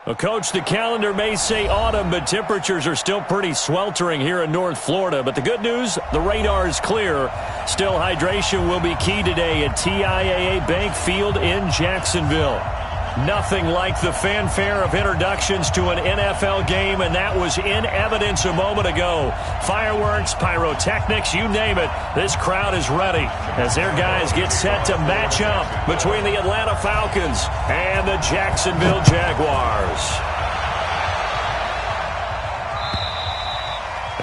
Well, Coach, the calendar may say autumn, but temperatures are still pretty sweltering here in North Florida. But the good news, the radar is clear. Still, hydration will be key today at TIAA Bank Field in Jacksonville. Nothing like the fanfare of introductions to an NFL game, and that was in evidence a moment ago. Fireworks, pyrotechnics, you name it. This crowd is ready as their guys get set to match up between the Atlanta Falcons and the Jacksonville Jaguars.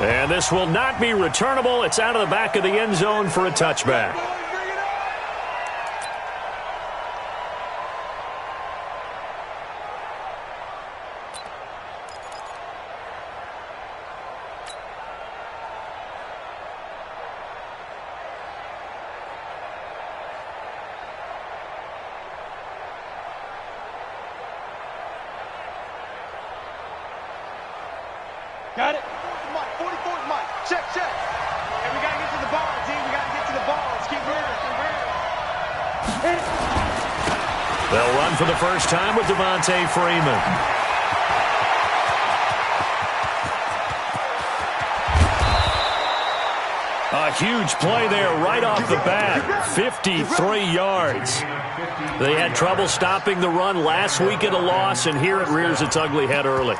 And this will not be returnable. It's out of the back of the end zone for a touchback. Got it. 44's Mike. Check. And we got to get to the ball, D. We got to get to the ball. Let's keep moving. They'll run for the first time with Devontae Freeman. A huge play there right off the bat. 53 yards. They had trouble stopping the run last week at a loss, and here it rears its ugly head early.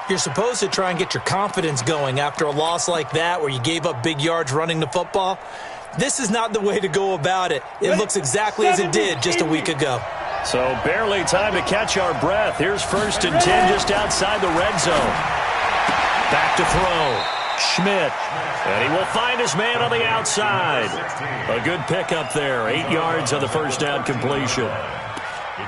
You're supposed to try and get your confidence going after a loss like that where you gave up big yards running the football. This is not the way to go about it. It looks exactly as it did just a week ago. So barely time to catch our breath. Here's 1st and 10 just outside the red zone. Back to throw. Schmidt. And he will find his man on the outside. A good pickup there. 8 yards on the first down completion.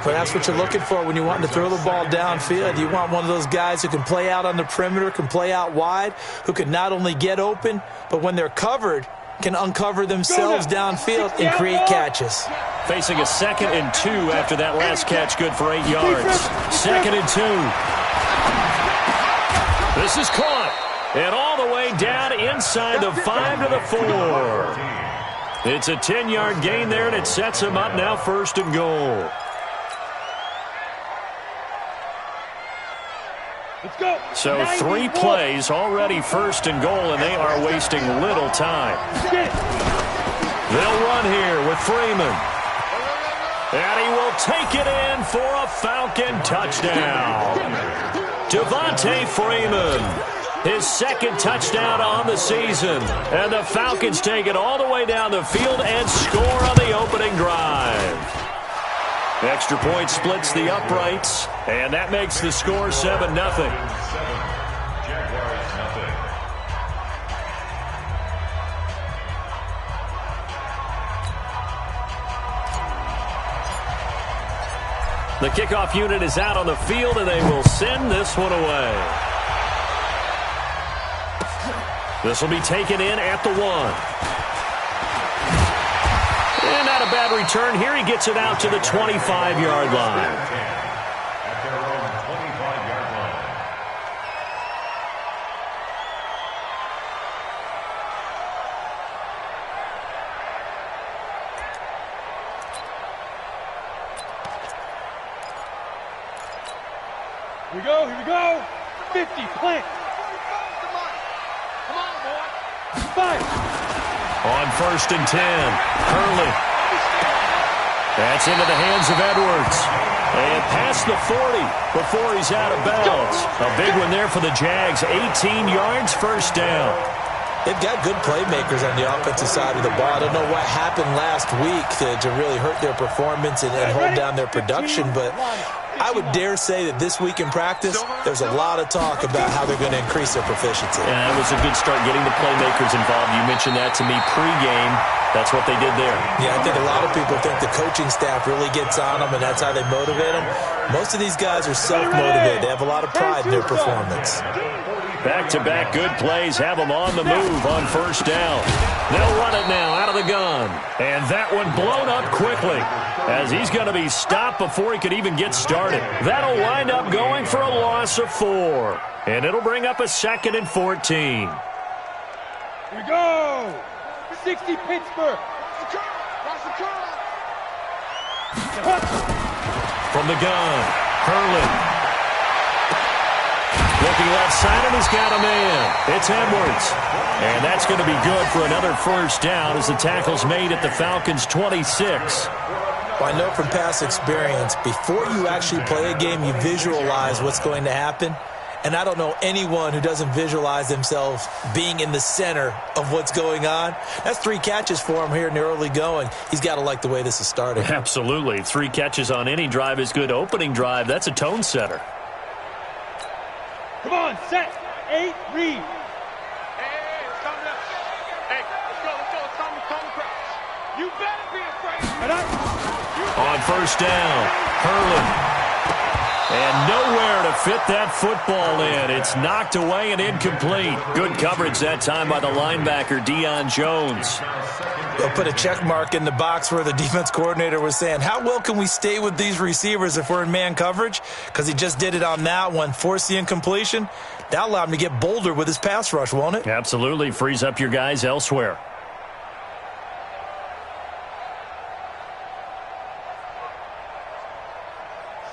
But that's what you're looking for when you want to throw the ball downfield. You want one of those guys who can play out on the perimeter, can play out wide, who can not only get open, but when they're covered, can uncover themselves downfield and create catches. Facing a 2nd and 2 after that last catch, good for 8 yards. 2nd and 2. This is caught. And all the way down inside the 5 to the 4. It's a 10-yard gain there, and it sets him up now 1st and goal. So 3 plays already 1st and goal, and they are wasting little time. They'll run here with Freeman. And he will take it in for a Falcon touchdown. Devontae Freeman, his 2nd touchdown on the season. And the Falcons take it all the way down the field and score on the opening drive. Extra point splits the uprights, and that makes the score 7-0. The kickoff unit is out on the field, and they will send this one away. This will be taken in at the 1. And not a bad return here. He gets it out to the 25-yard line. Here we go. 50, plant. Come on, boy. 5. On 1st and 10, Hurley. That's into the hands of Edwards. And past the 40 before he's out of bounds. A big one there for the Jags. 18 yards, 1st down. They've got good playmakers on the offensive side of the ball. I don't know what happened last week to really hurt their performance and hold down their production, but I would dare say that this week in practice, there's a lot of talk about how they're going to increase their proficiency. And that was a good start getting the playmakers involved. You mentioned that to me pregame. That's what they did there. Yeah, I think a lot of people think the coaching staff really gets on them, and that's how they motivate them. Most of these guys are self-motivated. They have a lot of pride in their performance. Back-to-back good plays have them on the move on 1st down. They'll run it now out of the gun. And that one blown up quickly as he's going to be stopped before he could even get started. That'll wind up going for a loss of 4. And it'll bring up a 2nd and 14. Here we go. 60 Pittsburgh. From the gun, Hurley. Looking left side, and he's got a man. It's Edwards. And that's going to be good for another first down as the tackle's made at the Falcons' 26. Well, I know from past experience, before you actually play a game, you visualize what's going to happen. And I don't know anyone who doesn't visualize themselves being in the center of what's going on. That's 3 catches for him here in the early going. He's got to like the way this is starting. Absolutely. 3 catches on any drive is good. Opening drive, that's a tone setter. Come on, set, 8, read. Hey, it's coming up. Hey, let's go. It's time to crouch. You better be afraid. On first down, Hurley. And nowhere to fit that football in. It's knocked away and incomplete. Good coverage that time by the linebacker, Deion Jones. They'll put a check mark in the box where the defense coordinator was saying, how well can we stay with these receivers if we're in man coverage? Because he just did it on that one, forced the incompletion. That allowed him to get bolder with his pass rush, won't it? Absolutely. Frees up your guys elsewhere.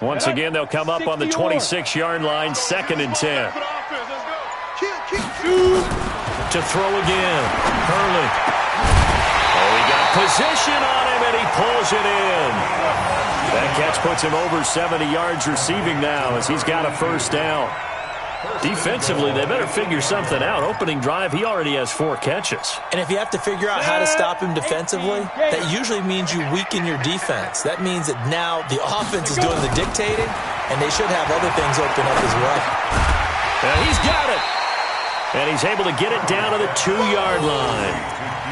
Once again, they'll come up on the 26-yard line, 2nd and 10. To throw again, Hurley. Oh, he got position on him, and he pulls it in. That catch puts him over 70 yards receiving now as he's got a first down. Defensively, they better figure something out. Opening drive, he already has 4 catches. And if you have to figure out how to stop him defensively, that usually means you weaken your defense. That means that now the offense is doing the dictating, and they should have other things open up as well. And he's got it. And he's able to get it down to the 2-yard line.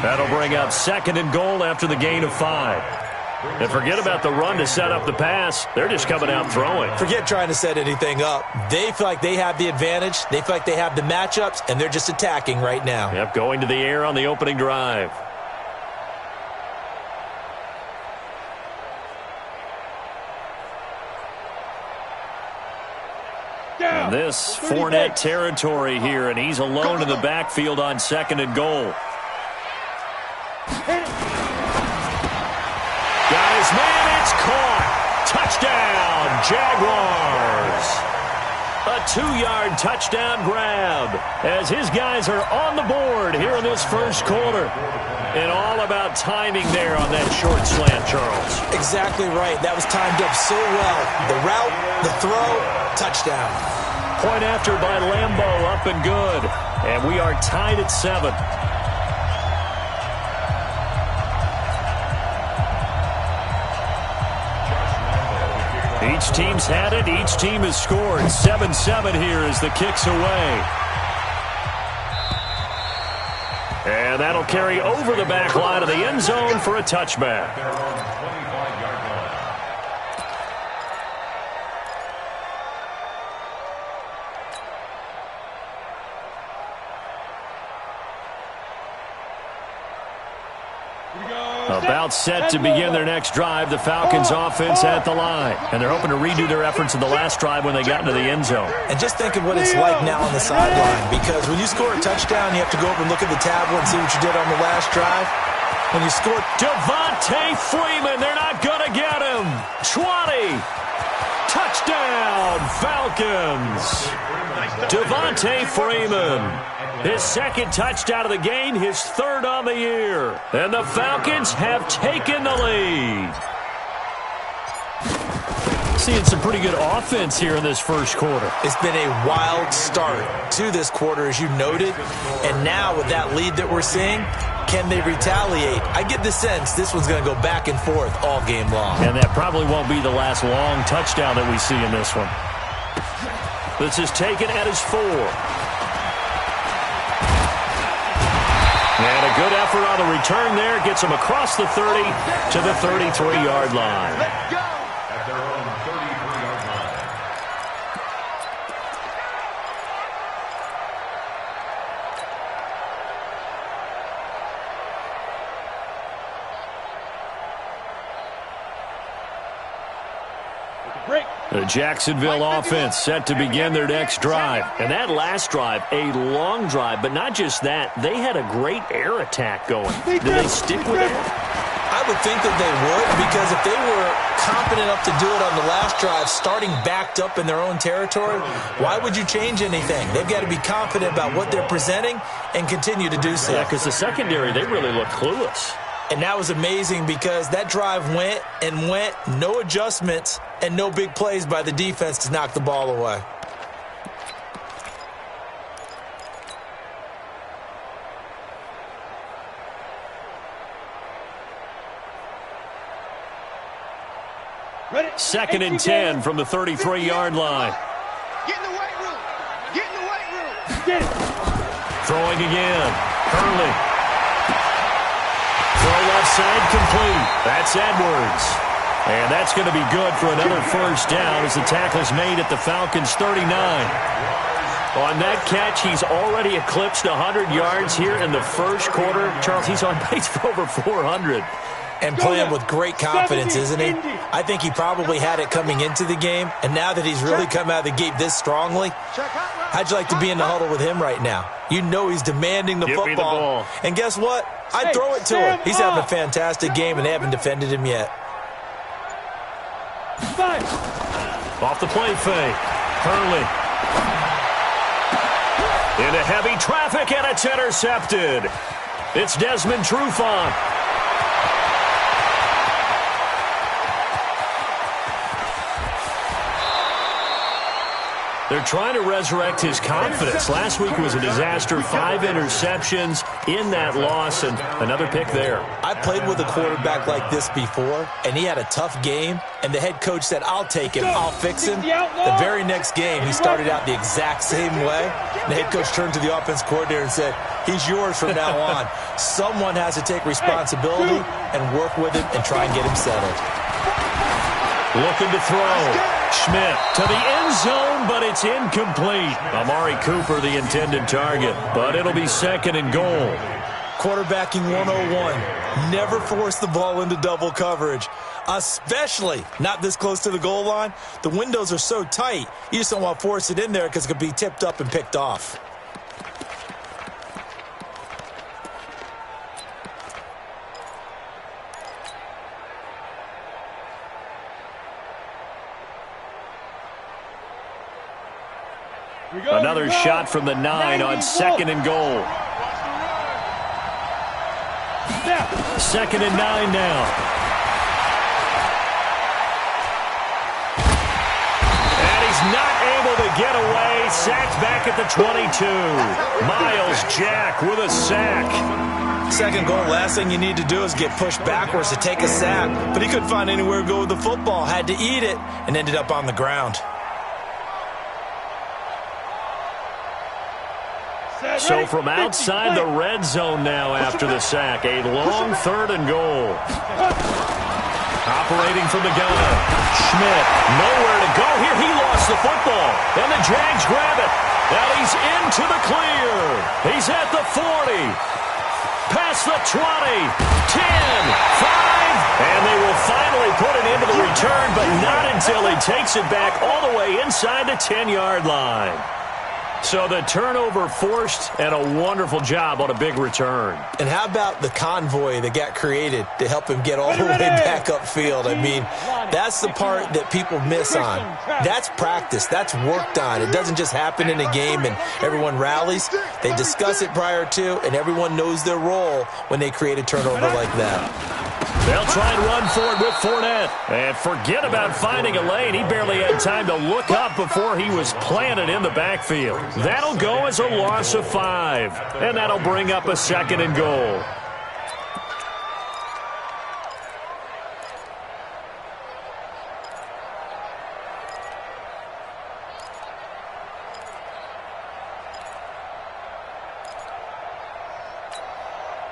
That'll bring up 2nd and goal after the gain of 5. And forget about the run to set up the pass. They're just coming out throwing. Forget trying to set anything up. They feel like they have the advantage. They feel like they have the matchups, and they're just attacking right now. Yep, going to the air on the opening drive. And this Fournette territory here, and he's alone in the backfield on 2nd and goal. Guys, man, it's caught. Touchdown, Jaguars. A 2-yard touchdown grab as his guys are on the board here in this first quarter. And all about timing there on that short slant, Charles. Exactly right. That was timed up so well. The route, the throw, touchdown. Point after by Lambeau, up and good. And we are tied at 7. Each team's had it. Each team has scored. 7-7 here as the kick's away. And that'll carry over the back line of the end zone for a touchback. About set to begin their next drive, the Falcons offense at the line. And they're hoping to redo their efforts in the last drive when they got into the end zone. And just think of what it's like now on the sideline, because when you score a touchdown, you have to go over and look at the tablet and see what you did on the last drive. When you score, Devontae Freeman, they're not going to get him. 20. Touchdown, Falcons. Devontae Freeman. His 2nd touchdown of the game, his 3rd on the year. And the Falcons have taken the lead. Seeing some pretty good offense here in this first quarter. It's been a wild start to this quarter, as you noted. And now with that lead that we're seeing, can they retaliate? I get the sense this one's going to go back and forth all game long. And that probably won't be the last long touchdown that we see in this one. This is taken at his 4. And a good effort on the return there. Gets him across the 30 to the 33-yard line. Let's go. At their own 33-yard line. The Jacksonville offense set to begin their next drive. And that last drive, a long drive, but not just that. They had a great air attack going. Did they stick with it? I I would think that they would, because if they were confident enough to do it on the last drive, starting backed up in their own territory, why would you change anything? They've got to be confident about what they're presenting and continue to do so. Yeah, because the secondary, they really look clueless. And that was amazing because that drive went and went, no adjustments and no big plays by the defense to knock the ball away. Second and 10 from the 33-yard line. Get in the weight room. Get in the weight room. Get it. Throwing again. Hurley. Throw left side complete. That's Edwards. And that's going to be good for another first down as the tackle's made at the Falcons' 39. On that catch, he's already eclipsed 100 yards here in the first quarter. Charles, he's on pace for over 400. And playing with great confidence, isn't he? I think he probably had it coming into the game, and now that he's really come out of the gate this strongly, how'd you like to be in the huddle with him right now? You know he's demanding the football. And guess what? I'd throw it to him. He's having a fantastic game, and they haven't defended him yet. Off the play fake. Hurley. Into heavy traffic, and it's intercepted. It's Desmond Trufant. They're trying to resurrect his confidence. Last week was a disaster. 5 interceptions in that loss, and another pick there. I played with a quarterback like this before, and he had a tough game, and the head coach said, I'll take him, I'll fix him. The very next game, he started out the exact same way. The head coach turned to the offense coordinator and said, he's yours from now on. Someone has to take responsibility and work with him and try and get him settled. Looking to throw. Schmidt to the end zone, but it's incomplete. Amari Cooper, the intended target, but it'll be second and goal. Quarterbacking 101. Never force the ball into double coverage, especially not this close to the goal line. The windows are so tight, you just don't want to force it in there because it could be tipped up and picked off. Another shot from the 9 on second and goal. Second and 9 now. And he's not able to get away. Sacked back at the 22. Miles Jack with a sack. Second goal, last thing you need to do is get pushed backwards to take a sack. But he couldn't find anywhere to go with the football. Had to eat it and ended up on the ground. So from outside the red zone now after the sack, a long third and goal. Operating from the gun. Schmidt, nowhere to go here. He lost the football, and the Jags grab it. Now he's into the clear. He's at the 40. Past the 20. 10, 5, and they will finally put it into the return, but not until he takes it back all the way inside the 10-yard line. So the turnover forced, and a wonderful job on a big return. And how about the convoy that got created to help him get all the way back upfield? I mean, that's the part that people miss on. That's practice. That's worked on. It doesn't just happen in a game and everyone rallies. They discuss it prior to, and everyone knows their role when they create a turnover like that. They'll try and run for it with Fournette. And forget about finding a lane. He barely had time to look up before he was planted in the backfield. That'll go as a loss of 5. And that'll bring up a second and goal.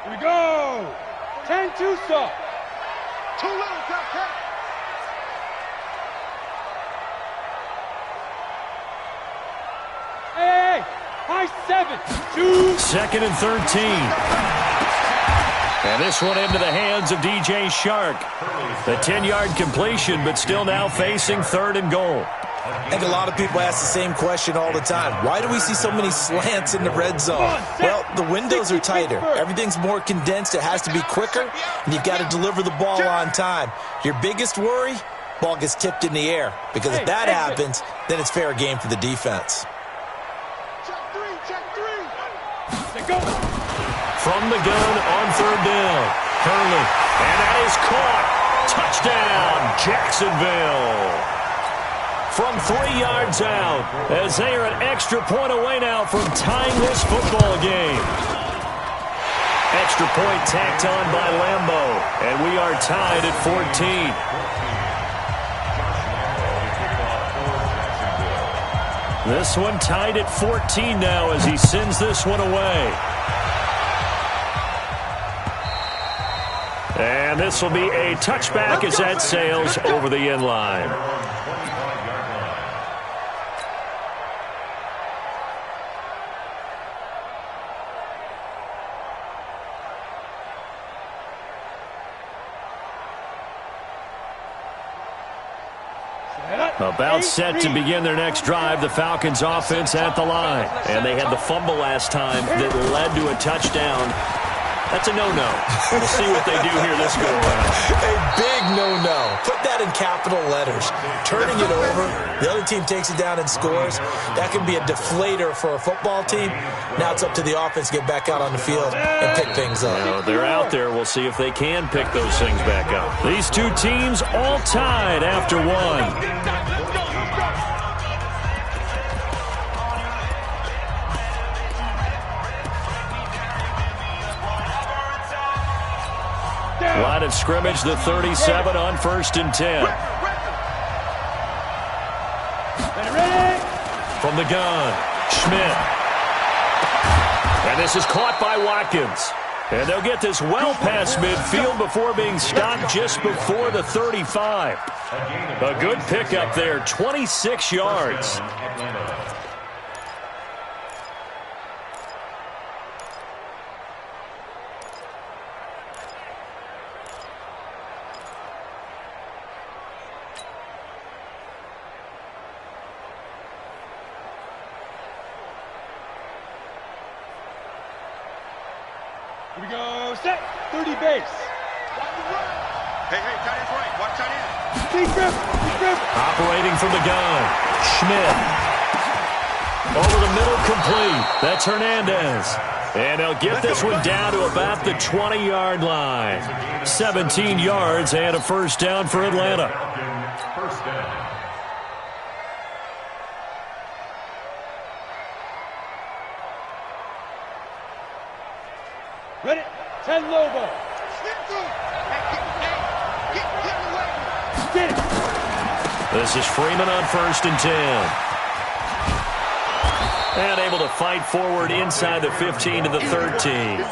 Here we go. 10-2 stop. Too little, Cupcake. Hey, high 7. 2. Second and 13. And this one into the hands of DJ Shark. The 10-yard completion, but still now facing third and goal. I think a lot of people ask the same question all the time. Why do we see so many slants in the red zone? Well, the windows are tighter. Everything's more condensed. It has to be quicker, and you've got to deliver the ball on time. Your biggest worry? Ball gets tipped in the air, because if that happens, then it's fair game for the defense. From the gun on third down, Hurley, and that is caught. Touchdown, Jacksonville. From 3 yards out, as they are an extra point away now from tying this football game. Extra point tacked on by Lambo, and we are tied at 14. This one tied at 14 now as he sends this one away. And this will be a touchback as that sails over the end line. About set to begin their next drive, the Falcons offense at the line. And they had the fumble last time that led to a touchdown. That's a no-no. We'll see what they do here this go around. A big no-no. Put that in capital letters. Turning it over, the other team takes it down and scores. That can be a deflator for a football team. Now it's up to the offense to get back out on the field and pick things up. You know, they're out there. We'll see if they can pick those things back up. These two teams all tied after one. Line of scrimmage, the 37 on 1st and 10. From the gun, Schmidt. And this is caught by Watkins. And they'll get this well past midfield before being stopped just before the 35. A good pickup there, 26 yards. Here we go, set, 30 base. Hey, tight end's right, watch tight end. Deep grip. Operating from the gun, Schmidt. Over the middle, complete. That's Hernandez. And they'll get this one down to about the 20-yard line. 17 yards and a first down for Atlanta. First down. Ready, 10 Lobo. Get it. This is Freeman on 1st and 10. And able to fight forward inside the 15 to the 13.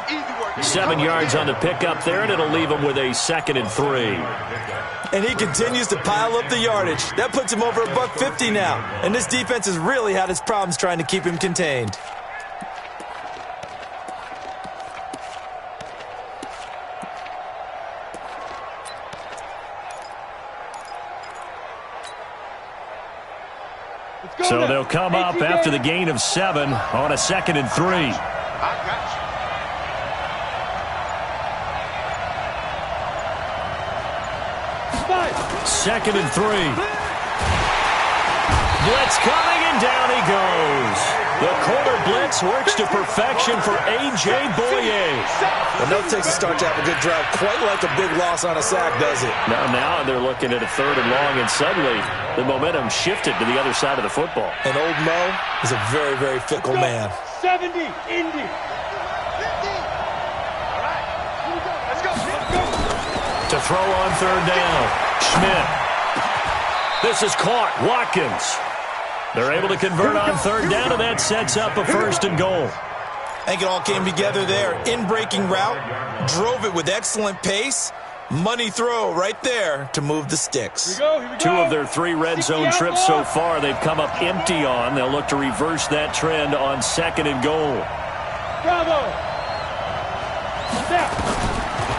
7 yards on the pickup there, and it'll leave him with a 2nd and 3. And he continues to pile up the yardage. That puts him over $150 now. And this defense has really had its problems trying to keep him contained. So they'll come up after the gain of 7 on a 2nd and 3. I got you. 2nd and 3. Blitz coming, and down he goes. The corner blitz works to perfection for A.J. Boye. Well, no takes a start to have a good drive. Quite like a big loss on a sack, does it? Now they're looking at a 3rd and long, and suddenly the momentum shifted to the other side of the football. And old Mo is a very, very fickle man. 70, Indy. To throw on 3rd down, Schmidt. This is caught, Watkins. They're able to convert on 3rd down, and that sets up a 1st and goal. I think it all came together there. In-breaking route, drove it with excellent pace. Money throw right there to move the sticks. Here we go. 2 of their 3 red zone trips so far they've come up empty on. They'll look to reverse that trend on 2nd and goal. Bravo.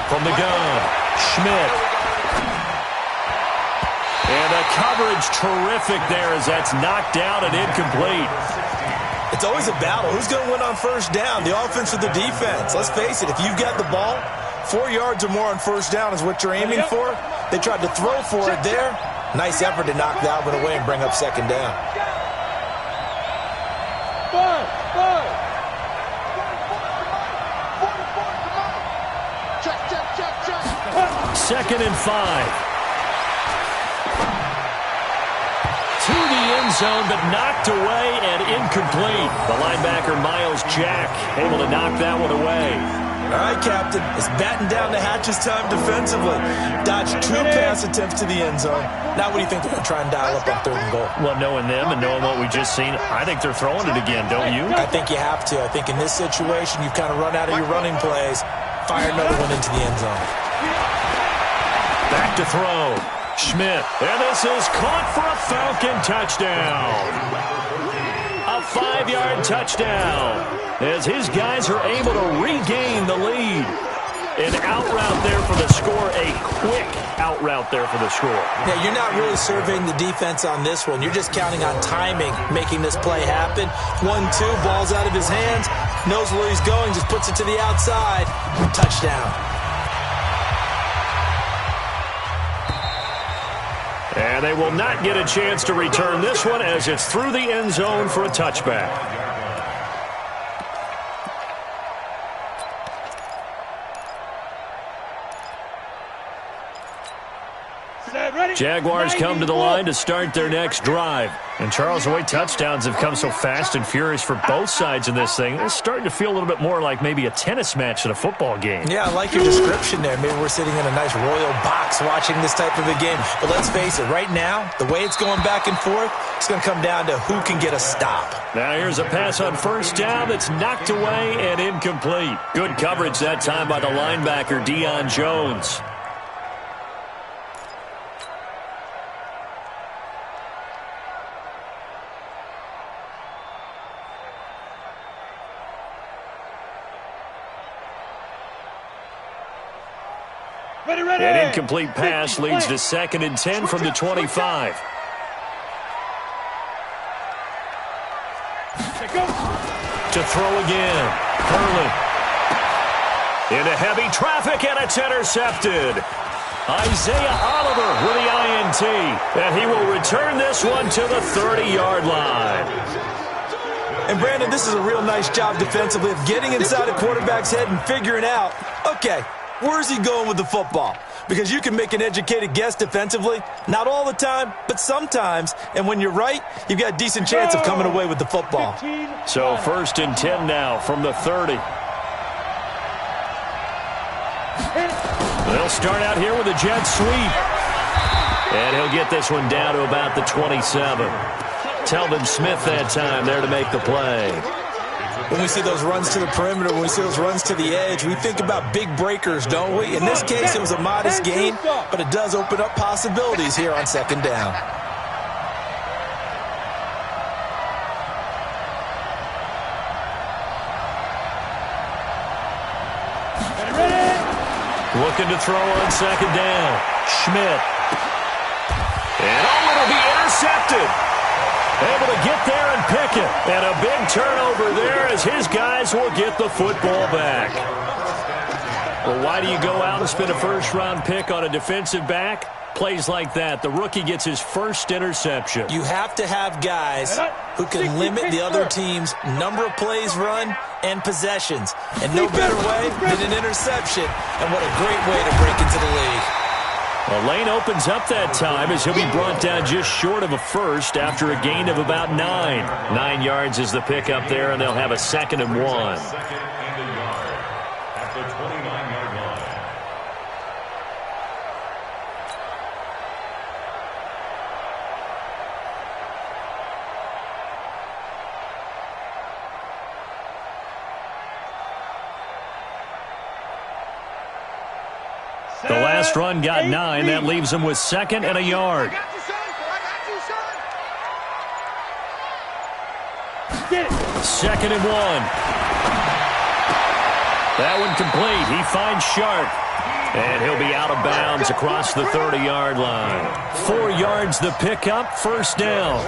From the gun, Schmidt. And a the coverage terrific there as that's knocked out and incomplete. It's always a battle. Who's going to win on first down, the offense or the defense? Let's face it, if you've got the ball, 4 yards or more on first down is what you're aiming for. They tried to throw for it there. Nice effort to knock that one away and bring up second down. Second and 5. To the end zone, but knocked away and incomplete. The linebacker, Miles Jack, able to knock that one away. All right, Captain. It's batting down the hatches time defensively. Dodged 2 pass attempts to the end zone. Now what do you think they're going to try and dial up on 3rd and goal? Well, knowing them and knowing what we just seen, I think they're throwing it again, don't you? I think you have to. I think in this situation, you've kind of run out of your running plays. Fire another one into the end zone. Back to throw. Schmidt. And this is caught for a Falcon touchdown. A 5-yard touchdown as his guys are able to regain the lead. An out route there for the score, a quick out route there for the score. Yeah, you're not really surveying the defense on this one. You're just counting on timing, making this play happen. 1-2, ball's out of his hands, knows where he's going, just puts it to the outside. Touchdown. And they will not get a chance to return this one as it's through the end zone for a touchback. Jaguars come to the line to start their next drive. And Charles, the way touchdowns have come so fast and furious for both sides in this thing, it's starting to feel a little bit more like maybe a tennis match than a football game. Yeah, I like your description there. Maybe we're sitting in a nice royal box watching this type of a game. But let's face it, right now, the way it's going back and forth, it's going to come down to who can get a stop. Now here's a pass on first down that's knocked away and incomplete. Good coverage that time by the linebacker, Deion Jones. An incomplete pass leads to 2nd and 10 from the 25. To throw again. Hurley. Into heavy traffic, and it's intercepted. Isaiah Oliver with the INT. And he will return this one to the 30-yard line. And, Brandon, this is a real nice job defensively of getting inside a quarterback's head and figuring out, okay, where's he going with the football? Because you can make an educated guess defensively. Not all the time, but sometimes. And when you're right, you've got a decent chance of coming away with the football. So 1st and 10 now from the 30. They'll start out here with a jet sweep. And he'll get this one down to about the 27. Telvin Smith that time there to make the play. When we see those runs to the perimeter, when we see those runs to the edge, we think about big breakers, don't we? In this case, it was a modest gain, but it does open up possibilities here on 2nd down. Looking to throw on 2nd down. Schmidt. And it'll be intercepted. Able to get there and pick it. And a big turnover there as his guys will get the football back. Well, why do you go out and spend a first-round pick on a defensive back? Plays like that. The rookie gets his first interception. You have to have guys who can limit the other team's number of plays run and possessions. And no better way than an interception. And what a great way to break into the league. Well, lane opens up that time as he'll be brought down just short of a first after a gain of about 9. 9 yards is the pickup there, and they'll have a 2nd and 1. At the 29-yard line. The last run got 9. That leaves him with 2nd and a yard. Second and 1. That one complete. He finds Sharp. And he'll be out of bounds across the 30-yard line. 4 yards the pickup, first down.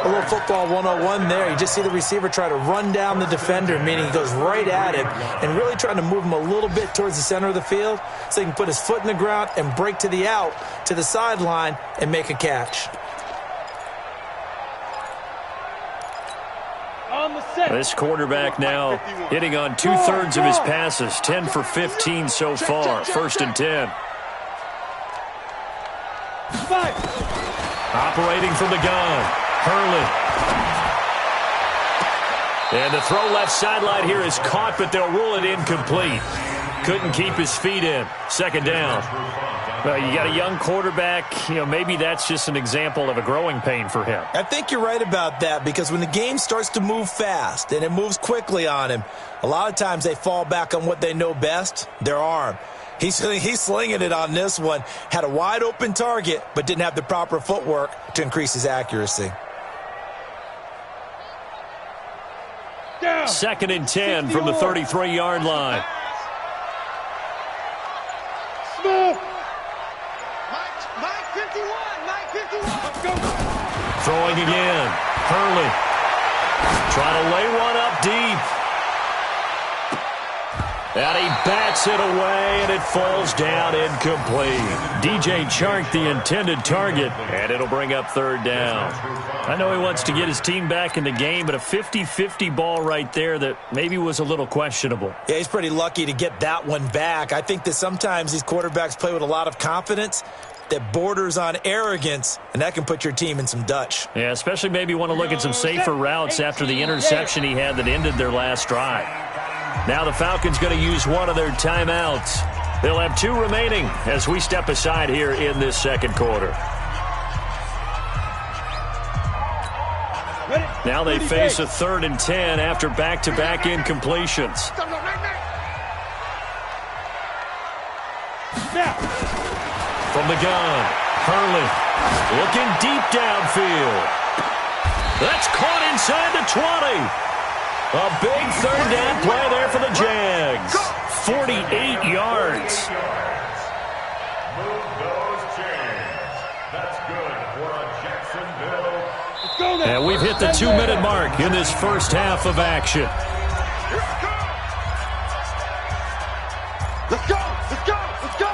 A little football 101 there. You just see the receiver try to run down the defender, meaning he goes right at him and really trying to move him a little bit towards the center of the field so he can put his foot in the ground and break to the out, to the sideline, and make a catch. This quarterback now hitting on 2/3 of his passes, 10 for 15 so far. First and 10. Operating from the gun, Hurley. And the throw left sideline here is caught, but they'll rule it incomplete. Couldn't keep his feet in. Second down. Well, you got a young quarterback, maybe that's just an example of a growing pain for him. I think you're right about that, because when the game starts to move fast and it moves quickly on him, a lot of times they fall back on what they know best, their arm. He's slinging it on this one. Had a wide open target, but didn't have the proper footwork to increase his accuracy. Second and 10 from the 33-yard line. Throwing again. Hurley. Trying to lay one up deep. And he bats it away, and it falls down incomplete. DJ Chark, the intended target, and it'll bring up third down. I know he wants to get his team back in the game, but a 50-50 ball right there that maybe was a little questionable. Yeah, he's pretty lucky to get that one back. I think that sometimes these quarterbacks play with a lot of confidence that borders on arrogance, and that can put your team in some Dutch. Yeah, especially maybe want to look at some safer routes after the interception he had that ended their last drive. Now the Falcons going to use one of their timeouts. They'll have 2 remaining as we step aside here in this second quarter. Now they face a 3rd and 10 after back-to-back incompletions. From the gun, Hurley looking deep downfield. That's caught inside the 20. A big third down play there for the Jags. 48 yards. Move those chains. That's good for a Jacksonville. And we've hit the 2-minute mark in this first half of action. Let's go! Let's go! Let's go!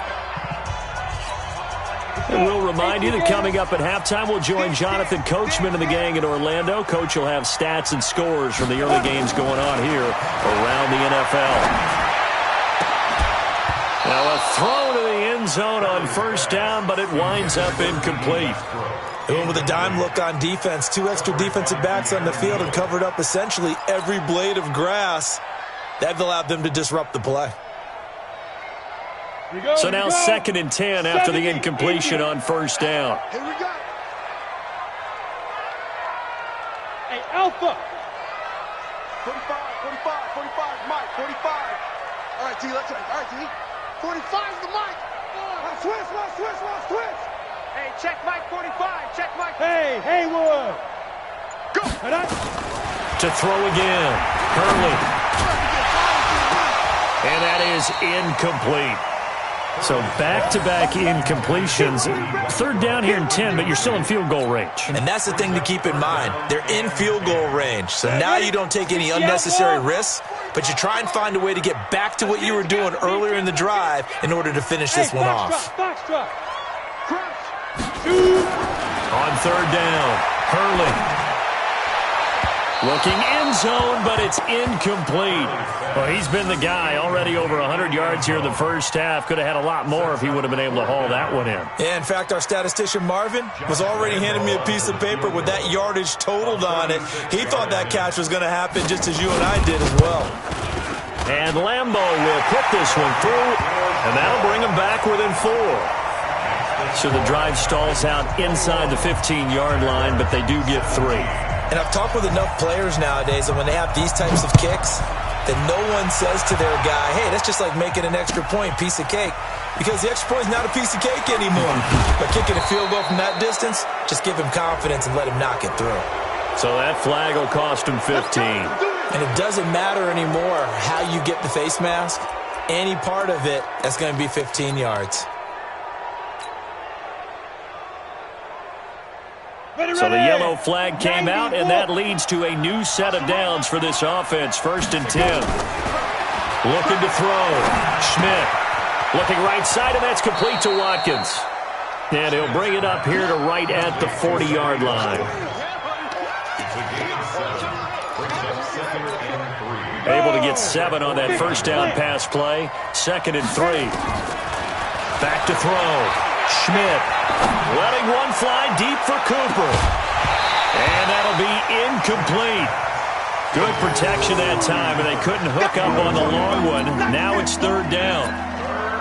And we'll remind you that coming up at halftime, we'll join Jonathan Coachman and the gang in Orlando. Coach will have stats and scores from the early games going on here around the NFL. Now a throw to the end zone on first down, but it winds up incomplete. And with a dime look on defense, 2 extra defensive backs on the field and covered up essentially every blade of grass. That allowed them to disrupt the play. So now 2nd and 10 after the incompletion on first down. Here we go. Hey, Alpha. 45, Mike, 45. All right, T, let's go. All right, T. 45 is the Mike. Switch. Hey, check Mike 45. Check Mike. Hey, Haywood. Go. To throw again. Hurley. And that is incomplete. So back-to-back incompletions. 3rd down here and 10, but you're still in field goal range. And that's the thing to keep in mind. They're in field goal range. So now you don't take any unnecessary risks, but you try and find a way to get back to what you were doing earlier in the drive in order to finish this one off. On 3rd down, Hurley. Looking end zone, but it's incomplete. Well, he's been the guy already over 100 yards here in the first half. Could have had a lot more if he would have been able to haul that one in. Yeah, in fact, our statistician Marvin was already handing me a piece of paper with that yardage totaled on it. He thought that catch was going to happen just as you and I did as well. And Lambeau will put this one through, and that'll bring him back within 4. So the drive stalls out inside the 15-yard line, but they do get 3. And I've talked with enough players nowadays, and when they have these types of kicks, that no one says to their guy, hey, that's just like making an extra point, piece of cake. Because the extra point is not a piece of cake anymore. But kicking a field goal from that distance, just give him confidence and let him knock it through. So that flag will cost him 15. And it doesn't matter anymore how you get the face mask. any part of it, that's going to be 15 yards. So the yellow flag came out, and that leads to a new set of downs for this offense. 1st and 10. Looking to throw. Schmidt looking right side, and that's complete to Watkins. And he'll bring it up here to right at the 40-yard line. Able to get 7 on that first down pass play. 2nd and 3. Back to throw. Schmidt letting one fly deep for Cooper. And that'll be incomplete. Good protection that time, and they couldn't hook up on the long one. Now it's 3rd down.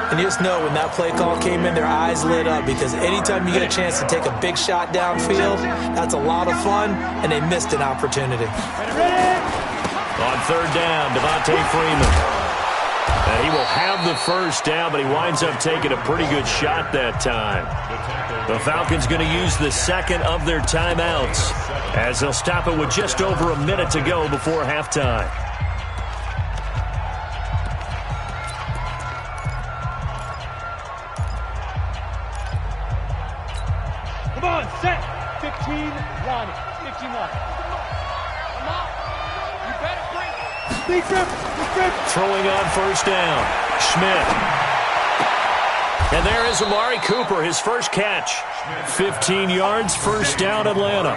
And you just know when that play call came in, their eyes lit up, because anytime you get a chance to take a big shot downfield, that's a lot of fun, and they missed an opportunity. On 3rd down, Devontae Freeman. And he will have the first down, but he winds up taking a pretty good shot that time. The Falcons going to use the 2nd of their timeouts as they'll stop it with just over a minute to go before halftime. Come on, set. 15 line. 15 line. Come on. You better bring it. Big grip. Throwing on 1st down. Schmidt. And there is Amari Cooper, his first catch. 15 yards, 1st down, Atlanta.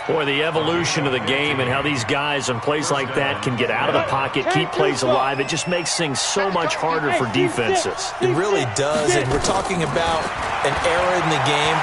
Boy, the evolution of the game and how these guys on plays like that can get out of the pocket, keep plays alive, it just makes things so much harder for defenses. It really does, and we're talking about an era in the game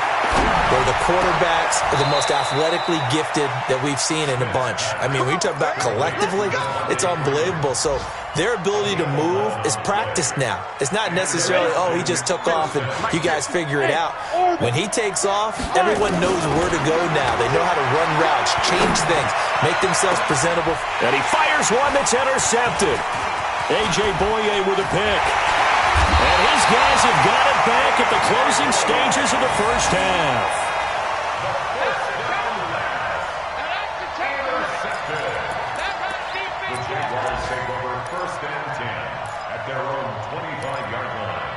where the quarterbacks are the most athletically gifted that we've seen in a bunch. I mean, when you talk about collectively, it's unbelievable. So their ability to move is practiced now. It's not necessarily, oh, he just took off and you guys figure it out. When he takes off, everyone knows where to go now. They know how to run routes, change things, make themselves presentable. And he fires one that's intercepted. A.J. Boye with a pick. And his guys have got it back at the closing stages of the first half. The Jaguars take over 1st and 10 at their own 25-yard line.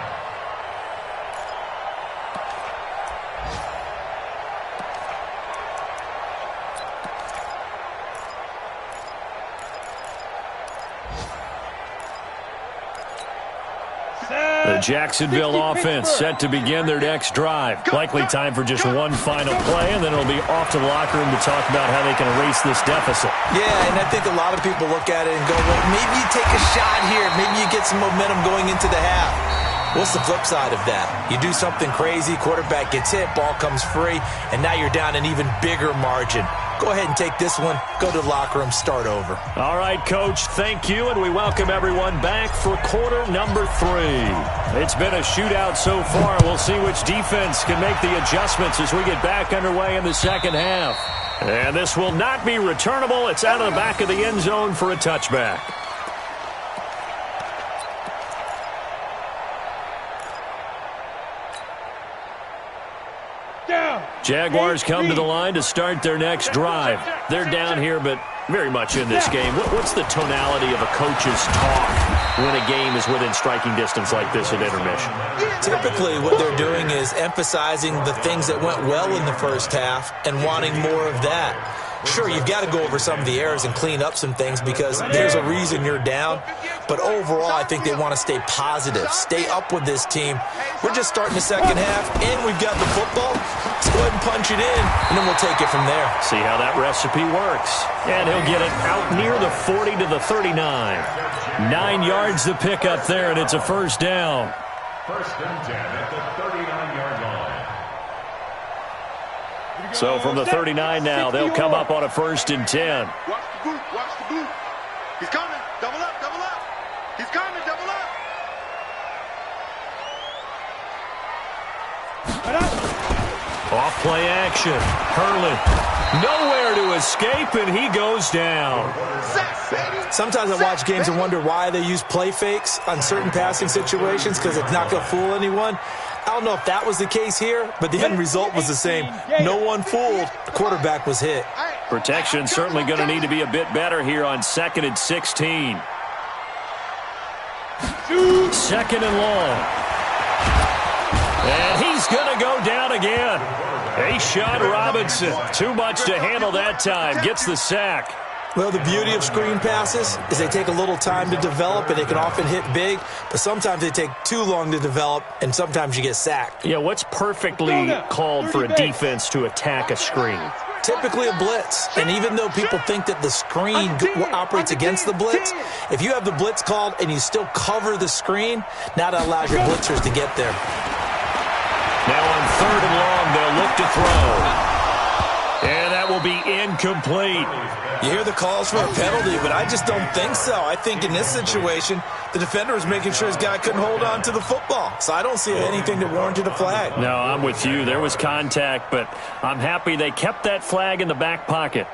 The Jacksonville offense set to begin their next drive. Likely time for just one final play, and then it'll be off to the locker room to talk about how they can erase this deficit. Yeah, and I think a lot of people look at it and go, well, maybe you take a shot here. Maybe you get some momentum going into the half. What's the flip side of that? You do something crazy, quarterback gets hit, ball comes free, and now you're down an even bigger margin. Go ahead and take this one, go to the locker room, start over. All right, Coach, thank you, and we welcome everyone back for quarter number 3. It's been a shootout so far. We'll see which defense can make the adjustments as we get back underway in the second half. And this will not be returnable. It's out of the back of the end zone for a touchback. Jaguars come to the line to start their next drive. They're down here, but very much in this game. What's the tonality of a coach's talk when a game is within striking distance like this at intermission? Typically, what they're doing is emphasizing the things that went well in the first half and wanting more of that. Sure, you've got to go over some of the errors and clean up some things because there's a reason you're down. But overall, I think they want to stay positive, stay up with this team. We're just starting the second half, and we've got the football. Let's go ahead and punch it in, and then we'll take it from there. See how that recipe works. And he'll get it out near the 40 to the 39. 9 yards the pick up there, and it's a first down. 1st and 10 at the 39-yard line. So from the 39 now, they'll come up on a 1st and 10. Watch the boot. Watch the boot. He's coming. Double up. Double up. He's coming. Double up. Off play action. Hurley. Nowhere to escape, and he goes down. Sometimes I watch games and wonder why they use play fakes on certain passing situations because it's not going to fool anyone. I don't know if that was the case here, but the end result was the same. No one fooled. The quarterback was hit. Protection certainly going to need to be a bit better here on 2nd and 16. Second and long. And he's going to go down again. Sean Robinson, too much to handle that time, gets the sack. Well, the beauty of screen passes is they take a little time to develop, and they can often hit big, but sometimes they take too long to develop, and sometimes you get sacked. Yeah, what's perfectly called for a defense to attack a screen? Typically a blitz, and even though people think that the screen operates against the blitz, if you have the blitz called and you still cover the screen, now that allows your blitzers to get there. Now on third and long, they'll look to throw. And that will be incomplete. You hear the calls for a penalty, but I just don't think so. I think in this situation, the defender was making sure his guy couldn't hold on to the football. So I don't see anything that warranted a flag. No, I'm with you. There was contact, but I'm happy they kept that flag in the back pocket.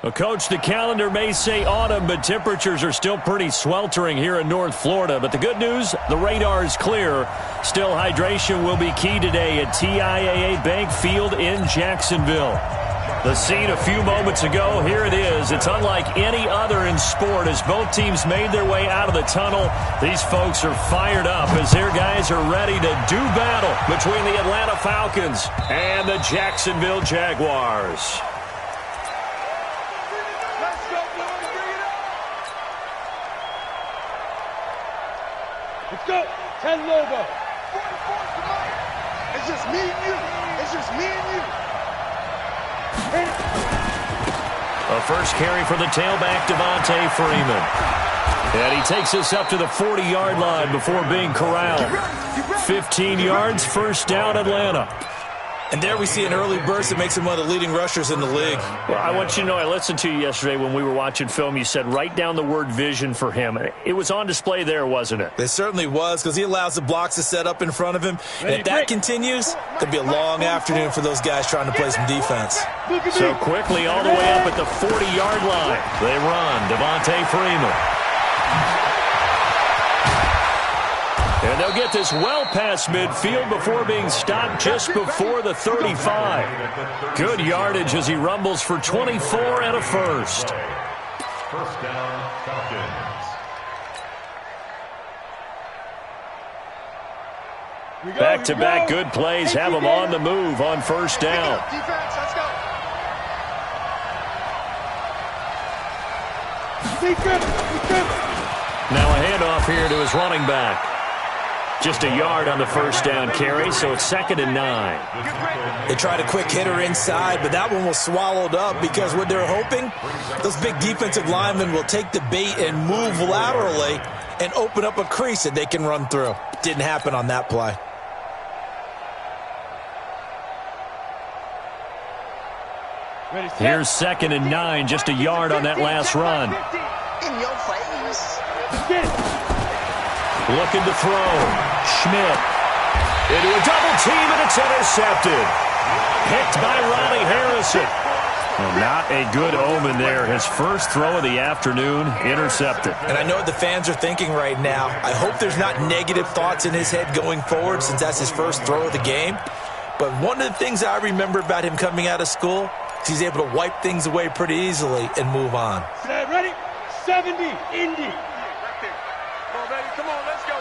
Well, Coach, the calendar may say autumn, but temperatures are still pretty sweltering here in North Florida. But the good news, the radar is clear. Still, hydration will be key today at TIAA Bank Field in Jacksonville. The scene a few moments ago, here it is. It's unlike any other in sport as both teams made their way out of the tunnel. These folks are fired up as their guys are ready to do battle between the Atlanta Falcons and the Jacksonville Jaguars. Let's go. 10 Lobo. It's just me and you. It's just me and you. A first carry for the tailback, Devontae Freeman. And he takes us up to the 40-yard line before being corralled. 15 yards, first down, Atlanta. And there we see an early burst that makes him one of the leading rushers in the league. Well, I want you to know, I listened to you yesterday when we were watching film. You said write down the word vision for him. It was on display there, wasn't it? It certainly was, because he allows the blocks to set up in front of him. And if that continues, it'll be a long afternoon for those guys trying to play some defense. So quickly all the way up at the 40-yard line. They run. Devontae Freeman. And they'll get this well past midfield before being stopped just before the 35. Good yardage as he rumbles for 24 and a first. First down, Falcons. Back-to-back good plays have him on the move on first down. Defense, let's go. Now a handoff here to his running back. Just a yard on the first down carry, so it's 2nd and 9. They tried a quick hitter inside, but that one was swallowed up because what they're hoping, those big defensive linemen will take the bait and move laterally and open up a crease that they can run through. Didn't happen on that play. Here's 2nd and 9, just a yard on that last run. In your face. Looking to throw. Schmidt into a double team, and it's intercepted. Picked by Ronnie Harrison. Well, not a good omen there. His first throw of the afternoon, intercepted. And I know what the fans are thinking right now. I hope there's not negative thoughts in his head going forward since that's his first throw of the game. But one of the things I remember about him coming out of school is he's able to wipe things away pretty easily and move on. Ready? 70, Indy. Come on, baby. Come on, let's go.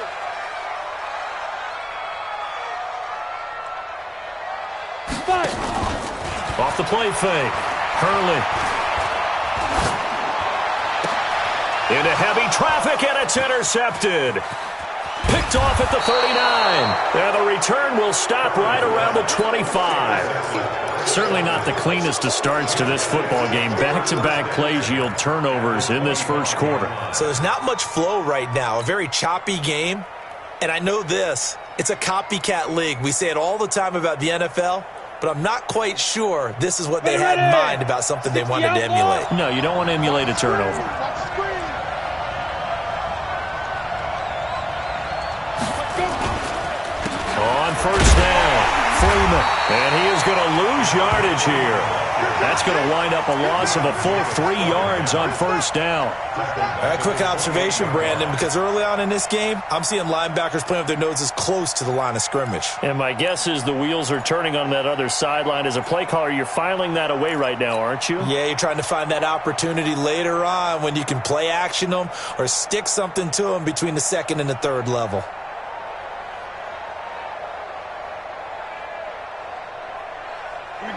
Off the play fake. Hurley. Into heavy traffic, and it's intercepted. Picked off at the 39. And the return will stop right around the 25. Certainly not the cleanest of starts to this football game. Back-to-back plays yield turnovers in this first quarter. So there's not much flow right now. A very choppy game. And I know this. It's a copycat league. We say it all the time about the NFL, but I'm not quite sure this is what they had in mind about something they wanted to emulate. No, you don't want to emulate a turnover. On first down, Freeman. And he is going to lose yardage here. That's going to wind up a loss of a full 3 yards on first down. All right, quick observation, Brandon, because early on in this game, I'm seeing linebackers playing with their noses close to the line of scrimmage. And my guess is the wheels are turning on that other sideline. As a play caller, you're filing that away right now, aren't you? Yeah, you're trying to find that opportunity later on when you can play action them or stick something to them between the 2nd and the 3rd level.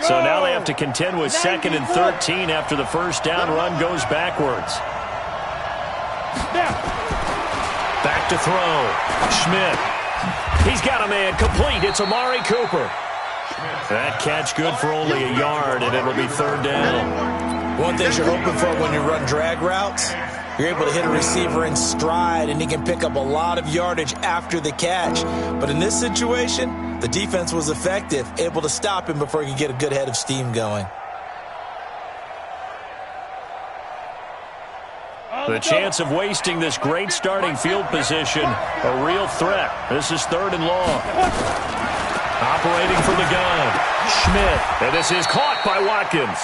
So now they have to contend with 2nd and 13 after the first down run goes backwards. Back to throw. Schmidt. He's got a man complete. It's Amari Cooper. That catch good for only a yard, and it'll be 3rd down. One thing you're hoping for when you run drag routes, you're able to hit a receiver in stride, and he can pick up a lot of yardage after the catch. But in this situation, the defense was effective, able to stop him before he could get a good head of steam going. The chance of wasting this great starting field position, a real threat. This is 3rd and long. Operating from the gun, Schmidt. And this is caught by Watkins.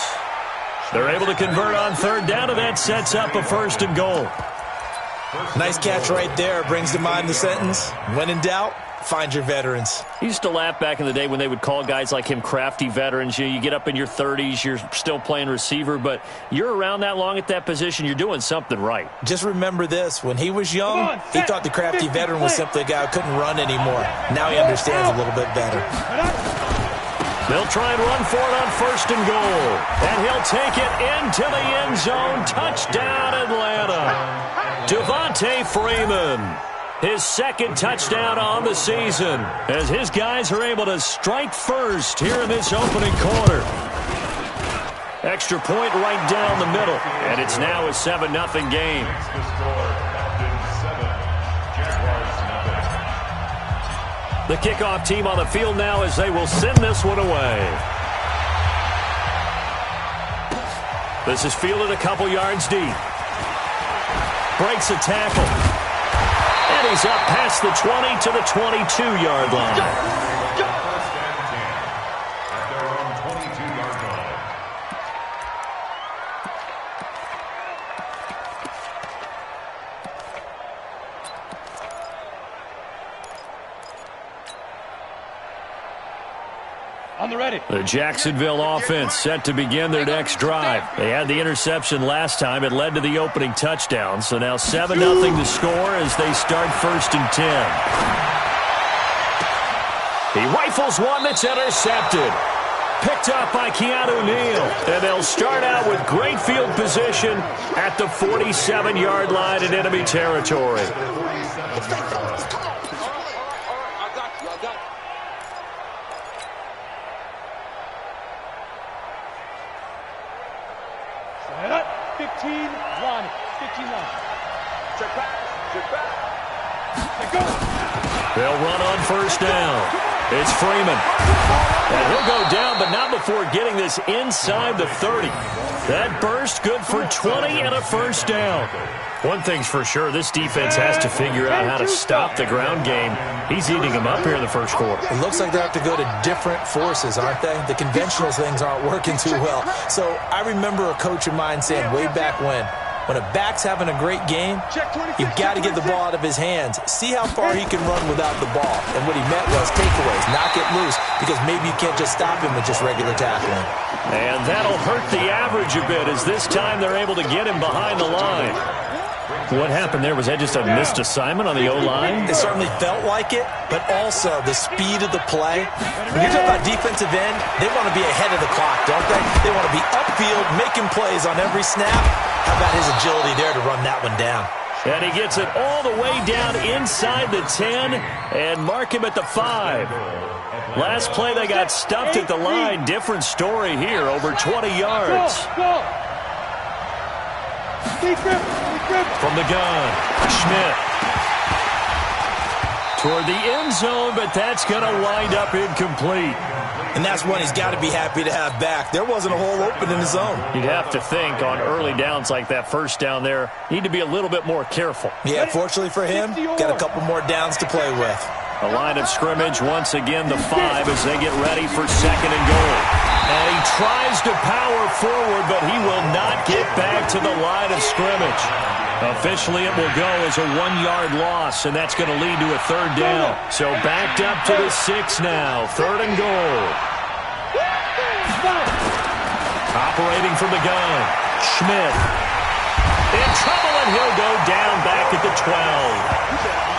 They're able to convert on 3rd down, and that sets up a 1st and goal. Nice catch right there. Brings to mind the sentence, when in doubt, find your veterans. I used to laugh back in the day when they would call guys like him crafty veterans. You get up in your 30s, you're still playing receiver, but you're around that long at that position, you're doing something right. Just remember this. When he was young, he thought the crafty veteran was simply a guy who couldn't run anymore. Now he understands a little bit better. They'll try and run for it on 1st and goal. And he'll take it into the end zone. Touchdown, Atlanta. Devontae Freeman. His 2nd touchdown on the season as his guys are able to strike first here in this opening quarter. Extra point right down the middle. And it's now a 7-0 game. The kickoff team on the field now as they will send this one away. This is fielded a couple yards deep. Breaks a tackle. And he's up past the 20 to the 22-yard line. The Jacksonville offense set to begin their next drive. They had the interception last time. It led to the opening touchdown. So now 7-0 to score as they start 1st and 10. He rifles one that's intercepted. Picked up by Keanu Neal. And they'll start out with great field position at the 47-yard line in enemy territory. They'll run on 1st down. It's Freeman. And he'll go down, but not before getting this inside the 30. That burst good for 20 and a 1st down. One thing's for sure, this defense has to figure out how to stop the ground game. He's eating them up here in the 1st quarter. It looks like they have to go to different forces, aren't they? The conventional things aren't working too well. So I remember a coach of mine saying way back when a back's having a great game, you've got to get the ball out of his hands. See how far he can run without the ball. And what he meant was takeaways, knock it loose, because maybe you can't just stop him with just regular tackling. And that'll hurt the average a bit as this time they're able to get him behind the line. What happened there? Was that just a missed assignment on the O-line? It certainly felt like it, but also the speed of the play. When you're talking about defensive end, they want to be ahead of the clock, don't they? They want to be upfield, making plays on every snap. How about his agility there to run that one down? And he gets it all the way down inside the 10 and mark him at the 5. Last play, they got stuffed at the line. Different story here, over 20 yards. From the gun, Schmidt. Toward the end zone, but that's going to wind up incomplete. And that's one he's got to be happy to have back. There wasn't a hole open in the zone. You'd have to think on early downs like that 1st down there, need to be a little bit more careful. Yeah, fortunately for him, got a couple more downs to play with. A line of scrimmage, once again the 5 as they get ready for 2nd and goal. And he tries to power forward, but he will not get back to the line of scrimmage. Officially, it will go as a 1-yard loss, and that's going to lead to a 3rd down. So backed up to the 6 now, 3rd and goal. Operating from the gun, Schmidt. In trouble, and he'll go down back at the 12.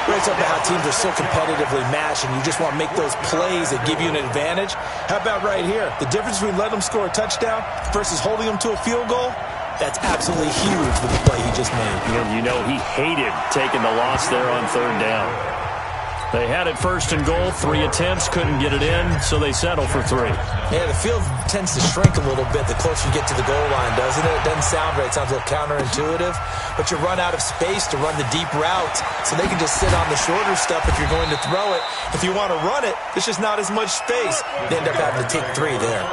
Great talk about how teams are so competitively matched, and you just want to make those plays that give you an advantage. How about right here? The difference between letting them score a touchdown versus holding them to a field goal? That's absolutely huge with the play he just made. You know he hated taking the loss there on 3rd down. They had it 1st and goal, 3 attempts, couldn't get it in, so they settle for 3. Yeah, the field tends to shrink a little bit the closer you get to the goal line, doesn't it? It doesn't sound right. It sounds a little counterintuitive. But you run out of space to run the deep routes, so they can just sit on the shorter stuff if you're going to throw it. If you want to run it, there's just not as much space. They end up having to take 3 there.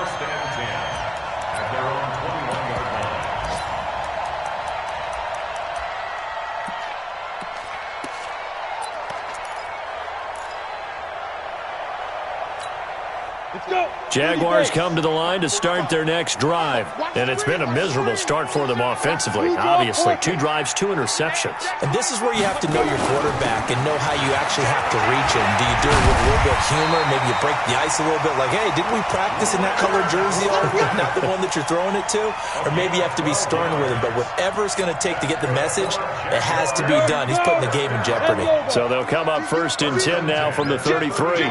Jaguars come to the line to start their next drive. And it's been a miserable start for them offensively. Obviously, 2 drives, 2 interceptions. And this is where you have to know your quarterback and know how you actually have to reach him. Do you do it with a little bit of humor? Maybe you break the ice a little bit like, hey, didn't we practice in that colored jersey already? Not the one that you're throwing it to? Or maybe you have to be stern with him. But whatever it's going to take to get the message, it has to be done. He's putting the game in jeopardy. So they'll come up 1st and 10 now from the 33.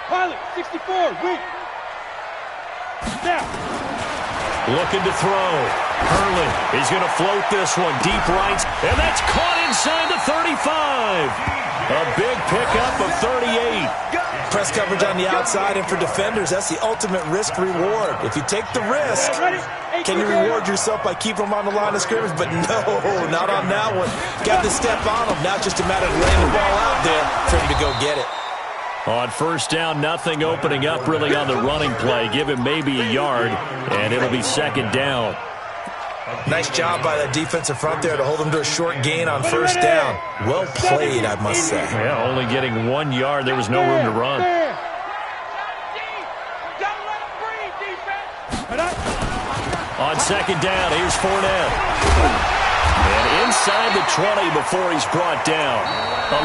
Pilot, 64, wait. Now. Looking to throw. Hurley is going to float this one deep right, and that's caught inside the 35. A big pickup of 38. Press coverage on the outside, and for defenders, that's the ultimate risk-reward. If you take the risk, can you reward yourself by keeping them on the line of scrimmage? But no, not on that one. Got to step on them. Now it's just a matter of laying the ball out there for him to go get it. On first down, nothing opening up really on the running play. Give him maybe a yard, and it'll be second down. Nice job by that defensive front there to hold him to a short gain on first down. Well played, I must say. Yeah, only getting 1 yard. There was no room to run. On second down, here's Fournette. And inside the 20 before he's brought down.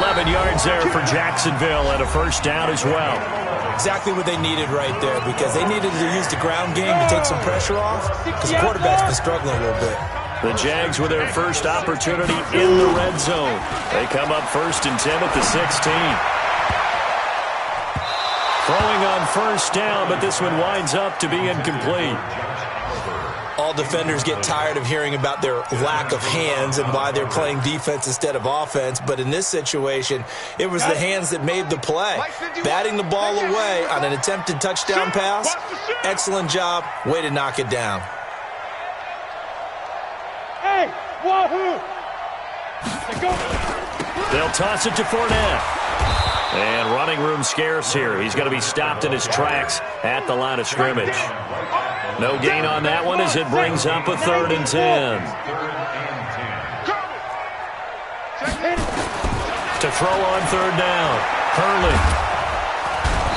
11 yards there for Jacksonville and a first down as well. Exactly what they needed right there, because they needed to use the ground game to take some pressure off, because the quarterback's been struggling a little bit. The Jags with their first opportunity in the red zone. They come up 1st and 10 at the 16. Throwing on first down, but this one winds up to be incomplete. All defenders get tired of hearing about their lack of hands and why they're playing defense instead of offense. But in this situation, it was the hands that made the play. Batting the ball away on an attempted touchdown pass. Excellent job. Way to knock it down. Hey, wahoo! They'll toss it to Fournette. And running room scarce here. He's going to be stopped in his tracks at the line of scrimmage. No gain on that one as it brings up a 3rd and 10. To throw on 3rd down. Hurley.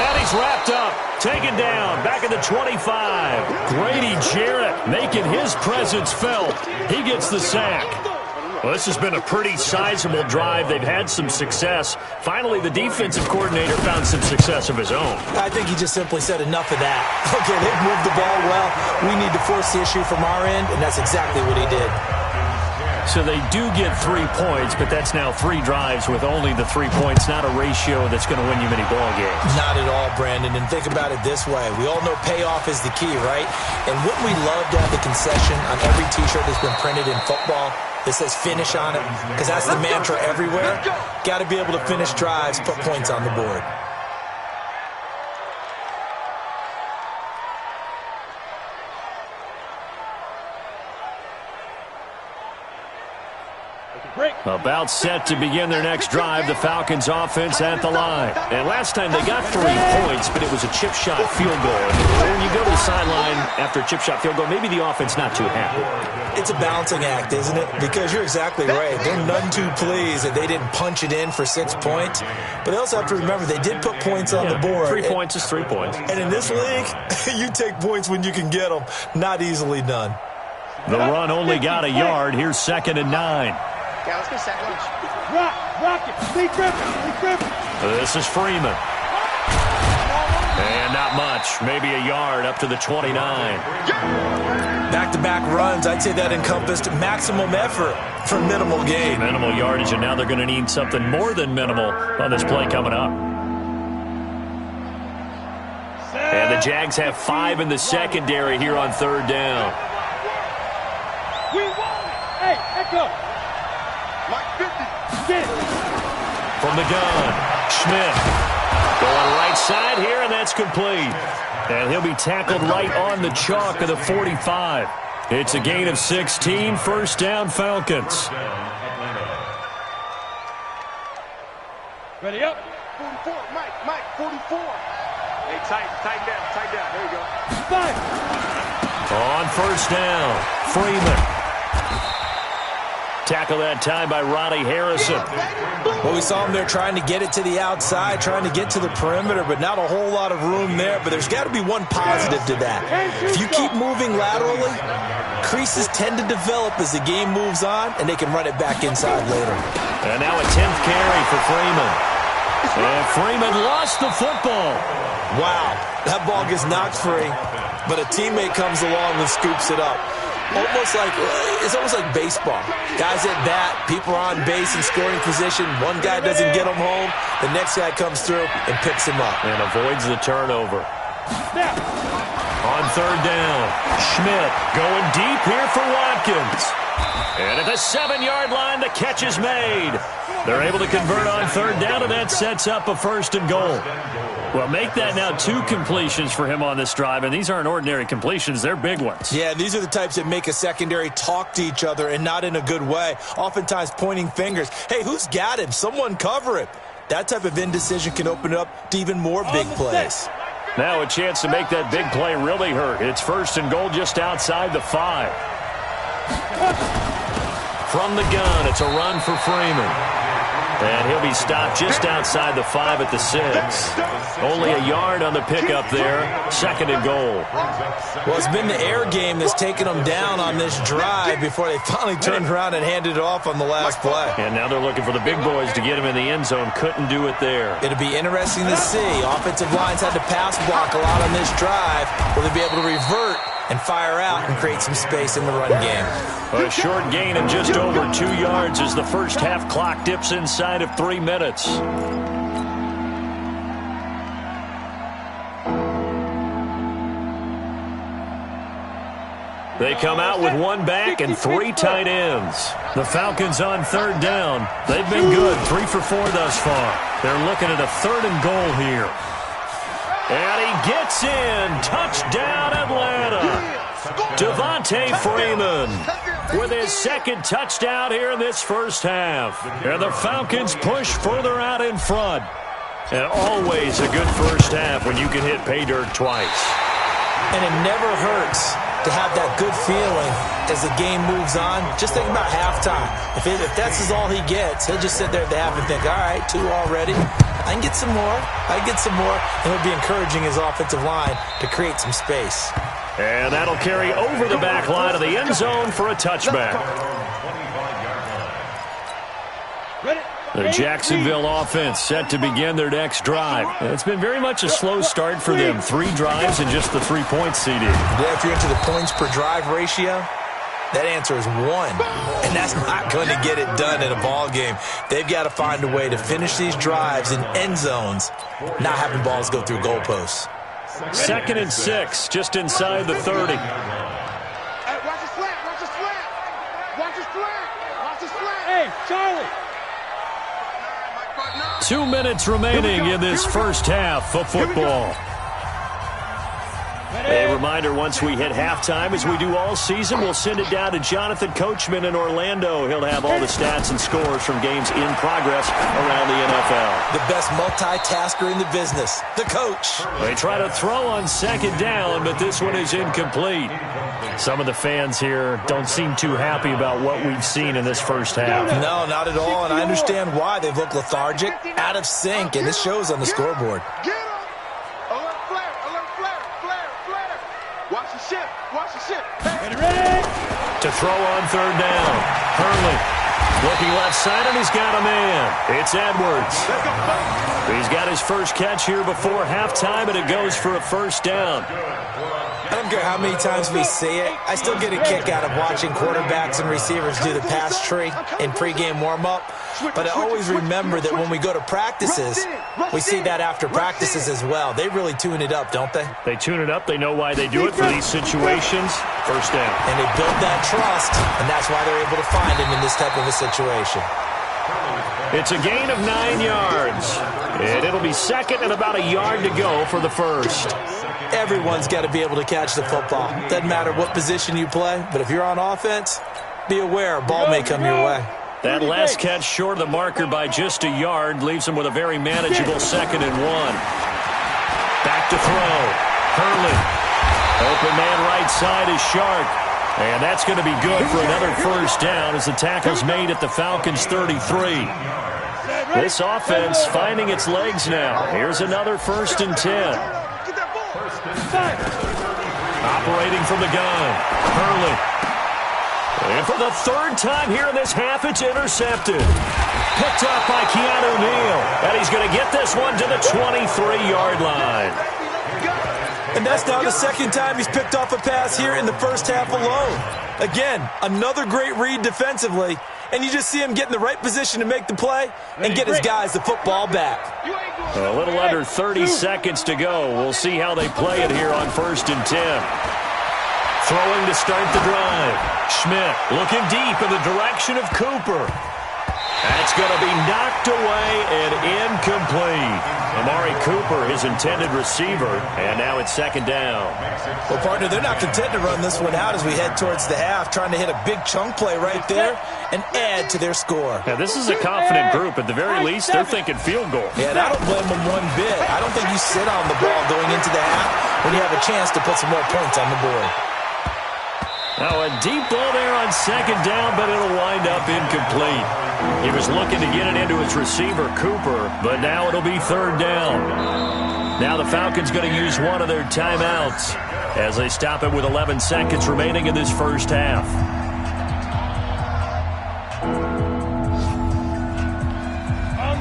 And he's wrapped up. Taken down. Back at the 25. Grady Jarrett making his presence felt. He gets the sack. Well, this has been a pretty sizable drive. They've had some success. Finally, the defensive coordinator found some success of his own. I think he just simply said enough of that. Okay, they've moved the ball well. We need to force the issue from our end, and that's exactly what he did. So they do get 3 points, but that's now 3 drives with only the 3 points, not a ratio that's going to win you many ball games. Not at all, Brandon. And think about it this way. We all know payoff is the key, right? And wouldn't we love to have the concession on every T-shirt that's been printed in football that says finish on it? Because that's the mantra everywhere. Got to be able to finish drives, put points on the board. About set to begin their next drive, the Falcons offense at the line. And last time they got 3 points, but it was a chip shot field goal. And when you go to the sideline after a chip shot field goal, maybe the offense not too happy. It's a balancing act, isn't it? Because you're exactly right. They're none too pleased that they didn't punch it in for 6 points. But they also have to remember they did put points on the board. 3 points is 3 points. And in this league, you take points when you can get them. Not easily done. The run only got a yard. Here's 2nd and 9. Yeah, let's go second. Rock it. Lee Griffin. This is Freeman. And not much. Maybe a yard up to the 29. Back-to-back runs, I'd say that encompassed maximum effort for minimal gain. Minimal yardage, and now they're going to need something more than minimal on this play coming up. And the Jags have 5 in the secondary here on 3rd down. We won it. Hey, Echo. From the gun, Schmidt going right side here, and that's complete. And he'll be tackled right on the chalk of the 45. It's a gain of 16, 1st down Falcons. Ready up. 44, Mike, 44. Hey, tighten down. There you go. 5. On 1st down, Freeman. Tackle that time by Ronnie Harrison. Well, we saw him there trying to get it to the outside, trying to get to the perimeter, but not a whole lot of room there. But there's got to be one positive to that. If you keep moving laterally, creases tend to develop as the game moves on, and they can run it back inside later. And now a 10th carry for Freeman. And Freeman lost the football. Wow, that ball gets knocked free, but a teammate comes along and scoops it up. It's almost like baseball. Guys at bat, people are on base in scoring position. One guy doesn't get him home. The next guy comes through and picks him up. And avoids the turnover. On 3rd down, Schmidt going deep here for Watkins. And at the 7-yard line, the catch is made. They're able to convert on 3rd down, and that sets up a 1st and goal. Well, make that now 2 completions for him on this drive, and these aren't ordinary completions. They're big ones. Yeah, these are the types that make a secondary talk to each other and not in a good way, oftentimes pointing fingers. Hey, who's got him? Someone cover him. That type of indecision can open it up to even more big plays. Now a chance to make that big play really hurt. It's 1st and goal just outside the 5. From the gun, it's a run for Freeman. And he'll be stopped just outside the 5 at the 6. Only a yard on the pickup there. 2nd and goal. Well, it's been the air game that's taken them down on this drive before they finally turned around and handed it off on the last play. And now they're looking for the big boys to get him in the end zone. Couldn't do it there. It'll be interesting to see. Offensive lines had to pass block a lot on this drive. Will they be able to revert and fire out and create some space in the run game? A short gain of just over 2 yards as the first half clock dips inside of 3 minutes. They come out with 1 back and 3 tight ends. The Falcons on 3rd down. They've been good, 3 for 4 thus far. They're looking at a 3rd and goal here. And he gets in. Touchdown, Atlanta. Devontae Freeman with his 2nd touchdown here in this first half. And the Falcons push further out in front. And always a good first half when you can hit pay dirt twice. And it never hurts to have that good feeling as the game moves on. Just think about halftime. If that's all he gets, he'll just sit there at the half and think, all right, 2 already. I can get some more. I can get some more. And he'll be encouraging his offensive line to create some space. And that'll carry over the back line of the end zone for a touchback. The Jacksonville offense set to begin their next drive. It's been very much a slow start for them. 3 drives and just the 3 points CD. Yeah, if you're into the points per drive ratio, that answer is 1. And that's not going to get it done in a ball game. They've got to find a way to finish these drives in end zones, not having balls go through goalposts. 2nd and 6, just inside the 30. Hey, watch the slant, watch the slant. Watch the slant, watch the slant. Hey, Charlie. 2 minutes remaining in this first half of football. A reminder, once we hit halftime, as we do all season, we'll send it down to Jonathan Coachman in Orlando. He'll have all the stats and scores from games in progress around the NFL. The best multitasker in the business, the coach. They try to throw on 2nd down, but this one is incomplete. Some of the fans here don't seem too happy about what we've seen in this first half. No, not at all, and I understand why. They've looked lethargic, out of sync, and this shows on the scoreboard. Get him. Alert flare, alert flare, flare, flare. Watch the ship, watch the ship. Ready? To throw on 3rd down. Hurley looking left side, and he's got a man. It's Edwards. He's got his first catch here before halftime, and it goes for a 1st down. I don't care how many times we see it. I still get a kick out of watching quarterbacks and receivers do the pass tree in pregame warm-up. But I always remember that when we go to practices, we see that after practices as well. They really tune it up, don't they? They tune it up. They know why they do it for these situations. 1st down. And they build that trust, and that's why they're able to find him in this type of a situation. It's a gain of 9 yards. And it'll be 2nd and about a yard to go for the 1st. Everyone's got to be able to catch the football. Doesn't matter what position you play, but if you're on offense, be aware a ball may come your way. That last catch short of the marker by just a yard leaves him with a very manageable 2nd and 1. Back to throw. Hurley. Open man right side is Shark. And that's going to be good for another 1st down as the tackle's made at the Falcons' 33. This offense finding its legs now. Here's another 1st and 10. Operating from the gun. Hurley. And for the 3rd time here in this half, it's intercepted. Picked up by Keanu Neal. And he's going to get this one to the 23-yard line. And that's now the 2nd time he's picked off a pass here in the first half alone. Again, another great read defensively. And you just see him get in the right position to make the play and get his guys the football back. A little under 30 seconds to go. We'll see how they play it here on 1st and 10. Throwing to start the drive. Schmidt looking deep in the direction of Cooper. That's going to be knocked away and incomplete. Amari Cooper, his intended receiver, and now it's second down. Well, partner, they're not content to run this one out as we head towards the half, trying to hit a big chunk play right there and add to their score. Now, this is a confident group. At the very least, they're thinking field goal. Yeah, and I don't blame them one bit. I don't think you sit on the ball going into the half when you have a chance to put some more points on the board. Now, a deep ball there on second down, but it'll wind up incomplete. He was looking to get it into his receiver, Cooper, but now it'll be third down. Now the Falcons going to use one of their timeouts as they stop it with 11 seconds remaining in this first half.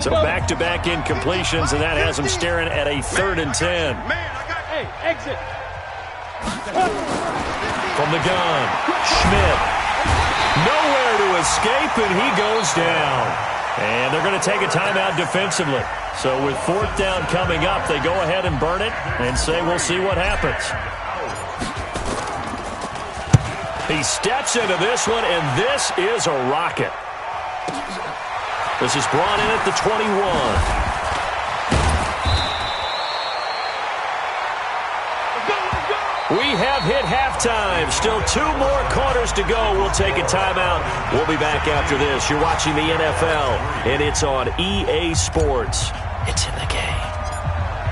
So back-to-back incompletions, and that has them staring at a 3rd and 10. Hey, exit. From the gun, Schmidt. Nowhere to escape, and he goes down. And they're going to take a timeout defensively. So with 4th down coming up, they go ahead and burn it and say we'll see what happens. He steps into this one, and this is a rocket. This is brought in at the 21. We have hit halftime. Still 2 more quarters to go. We'll take a timeout. We'll be back after this. You're watching the NFL, and it's on EA Sports. It's in the game.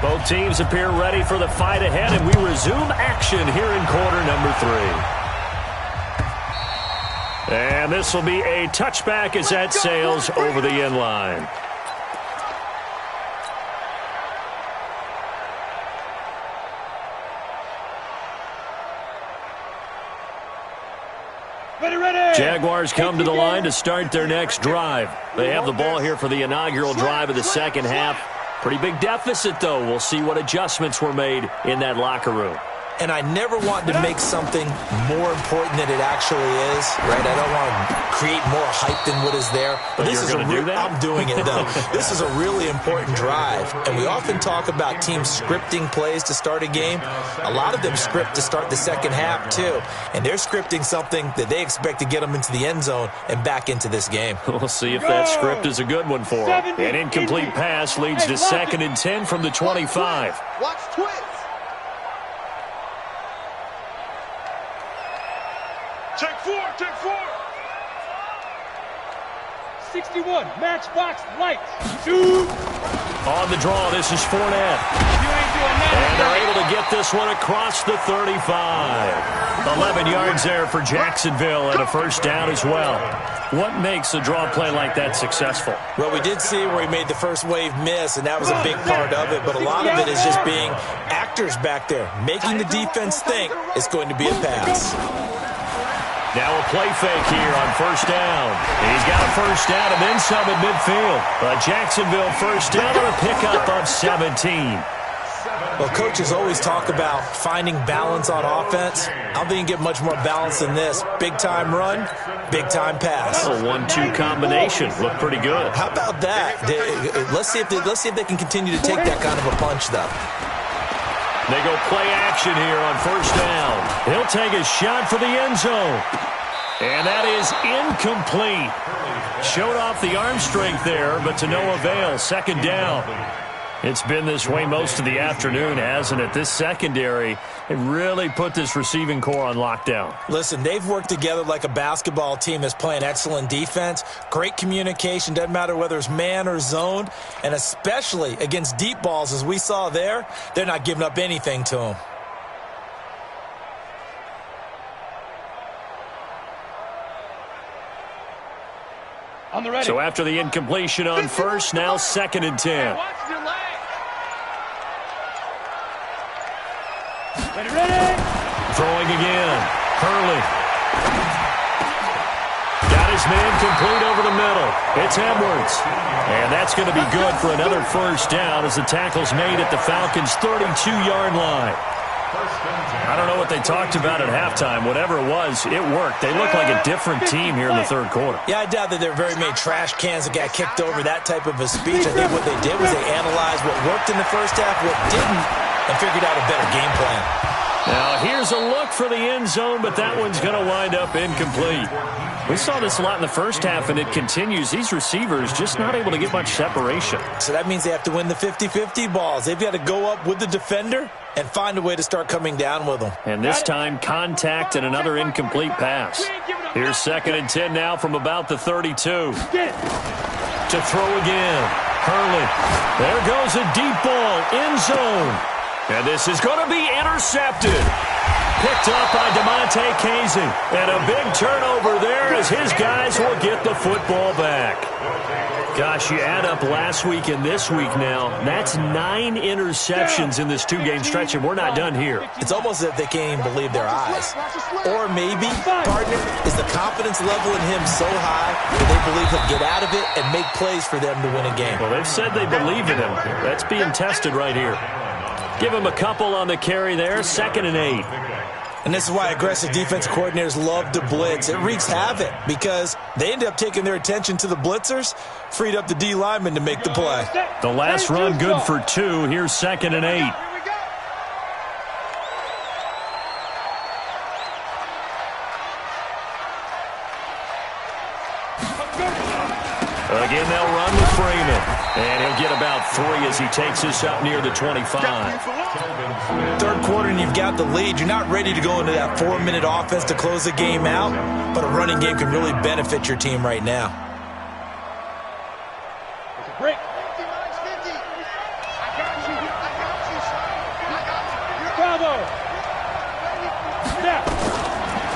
Both teams appear ready for the fight ahead, and we resume action here in quarter number 3. And this will be a touchback as that sails over the end line. Jaguars come to the line to start their next drive. They have the ball here for the inaugural drive of the second half. Pretty big deficit, though. We'll see what adjustments were made in that locker room. And I never want to make something more important than it actually is, right? I don't want to create more hype than what is there. But this is I'm doing it, though. This is a really important drive. And we often talk about teams scripting plays to start a game. A lot of them script to start the second half, too. And they're scripting something that they expect to get them into the end zone and back into this game. We'll see if that script is a good one for them. An incomplete pass leads to 2nd and 10 from the 25. Watch twist. Take 4. 61, matchbox lights. Shoot. On the draw, this is Fournette. You ain't doing that. And they're able to get this one across the 35. 11 yards there for Jacksonville and a first down as well. What makes a draw play like that successful? Well, we did see where he made the first wave miss, and that was a big part of it. But a lot of it is just being actors back there, making the defense think it's going to be a pass. Now a play fake here on first down. And he's got a first down and then some at midfield. A Jacksonville first down on a pickup of 17. Well, coaches always talk about finding balance on offense. I don't think you get much more balance than this. Big-time run, big-time pass. A 1-2 combination. Looked pretty good. How about that? Let's see if they can continue to take that kind of a punch, though. They go play action here on first down. He'll take a shot for the end zone. And that is incomplete. Showed off the arm strength there, but to no avail. Second down. It's been this way most of the afternoon, hasn't it? This secondary, it really put this receiving core on lockdown. Listen, they've worked together like a basketball team that's playing excellent defense. Great communication, doesn't matter whether it's man or zone. And especially against deep balls, as we saw there, they're not giving up anything to them. So after the incompletion on first, now 2nd and 10. Ready. Throwing again. Hurley. Got his man complete over the middle. It's Edwards. And that's going to be good for another first down as the tackle's made at the Falcons' 32-yard line. I don't know what they talked about at halftime. Whatever it was, it worked. They look like a different team here in the third quarter. Yeah, I doubt that there are very many trash cans that got kicked over, that type of a speech. I think what they did was they analyzed what worked in the first half, what didn't, and figured out a better game plan. Now here's a look for the end zone, but that one's going to wind up incomplete. We saw this a lot in the first half, and it continues. These receivers just not able to get much separation. So that means they have to win the 50-50 balls. They've got to go up with the defender and find a way to start coming down with them. And this time, contact and another incomplete pass. Here's 2nd and 10 now from about the 32. To throw again. Hurley. There goes a deep ball. End zone. And this is going to be intercepted. Picked up by DeMonte Casey. And a big turnover there as his guys will get the football back. Gosh, you add up last week and this week now. That's 9 interceptions in this 2-game stretch, and we're not done here. It's almost as if they can't even believe their eyes. Or maybe, partner, is the confidence level in him so high that they believe he'll get out of it and make plays for them to win a game. Well, they've said they believe in him. That's being tested right here. Give him a couple on the carry there. 2nd and 8. And this is why aggressive defense coordinators love to blitz. It wreaks havoc because they end up taking their attention to the blitzers, freed up the D lineman to make the play. The last run good for 2. Here's 2nd and 8. Again, they'll run with Freeman. And he'll get about 3 as he takes this up near the 25. Third quarter and you've got the lead. You're not ready to go into that 4-minute offense to close the game out, but a running game can really benefit your team right now. Break. Bravo.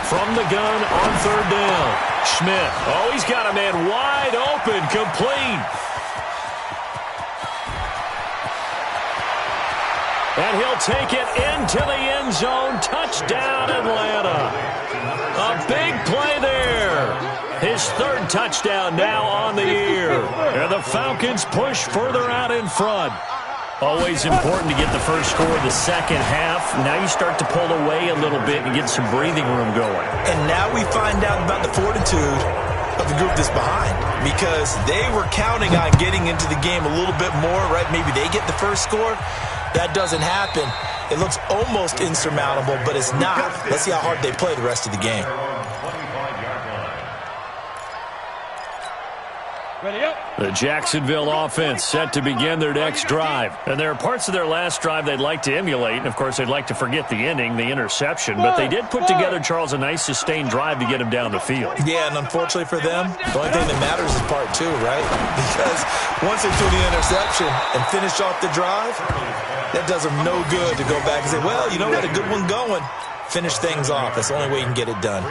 From the gun on 3rd down. Schmidt. Oh, he's got a man wide open. Complete. And he'll take it into the end zone. Touchdown, Atlanta. A big play there. His 3rd touchdown now on the year. And the Falcons push further out in front. Always important to get the first score of the second half. Now you start to pull away a little bit and get some breathing room going. And now we find out about the fortitude of the group that's behind, because they were counting on getting into the game a little bit more, right? Maybe they get the first score. That doesn't happen. It looks almost insurmountable, but it's not. Let's see how hard they play the rest of the game. Ready up. The Jacksonville offense set to begin their next drive. And there are parts of their last drive they'd like to emulate. And, of course, they'd like to forget the ending, the interception. But they did put together, Charles, a nice sustained drive to get him down the field. Yeah, and unfortunately for them, the only thing that matters is part 2, right? Because once they threw the interception and finished off the drive, that does them no good to go back and say, well, you know, we had a good one going. Finish things off. That's the only way you can get it done.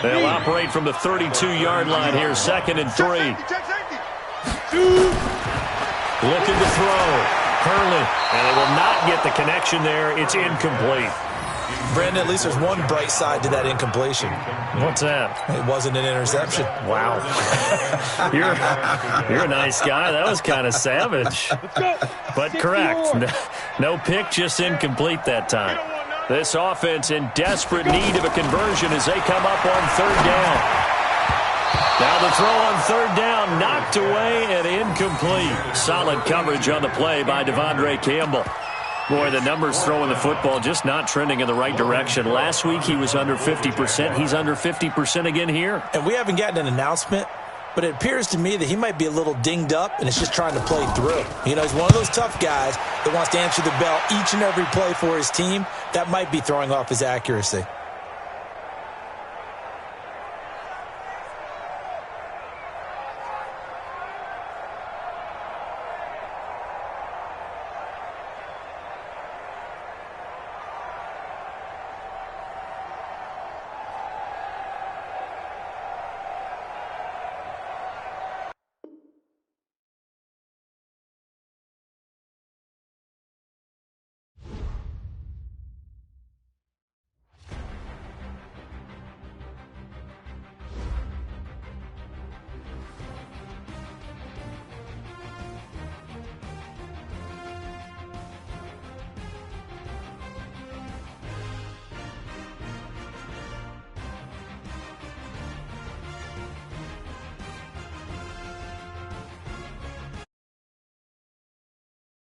They'll operate from the 32-yard line here, 2nd and 3. Looking to throw. Hurley. And they will not get the connection there. It's incomplete. Brandon, at least there's one bright side to that incompletion. What's that? It wasn't an interception. Wow. You're a nice guy. That was kind of savage. But correct. No pick, just incomplete that time. This offense in desperate need of a conversion as they come up on 3rd down. Now the throw on 3rd down, knocked away and incomplete. Solid coverage on the play by Devondre Campbell. Boy, the numbers throwing the football just not trending in the right direction. Last week he was under 50%. He's under 50% again here. And we haven't gotten an announcement, but it appears to me that he might be a little dinged up and is just trying to play through. You know, he's one of those tough guys that wants to answer the bell each and every play for his team. That might be throwing off his accuracy.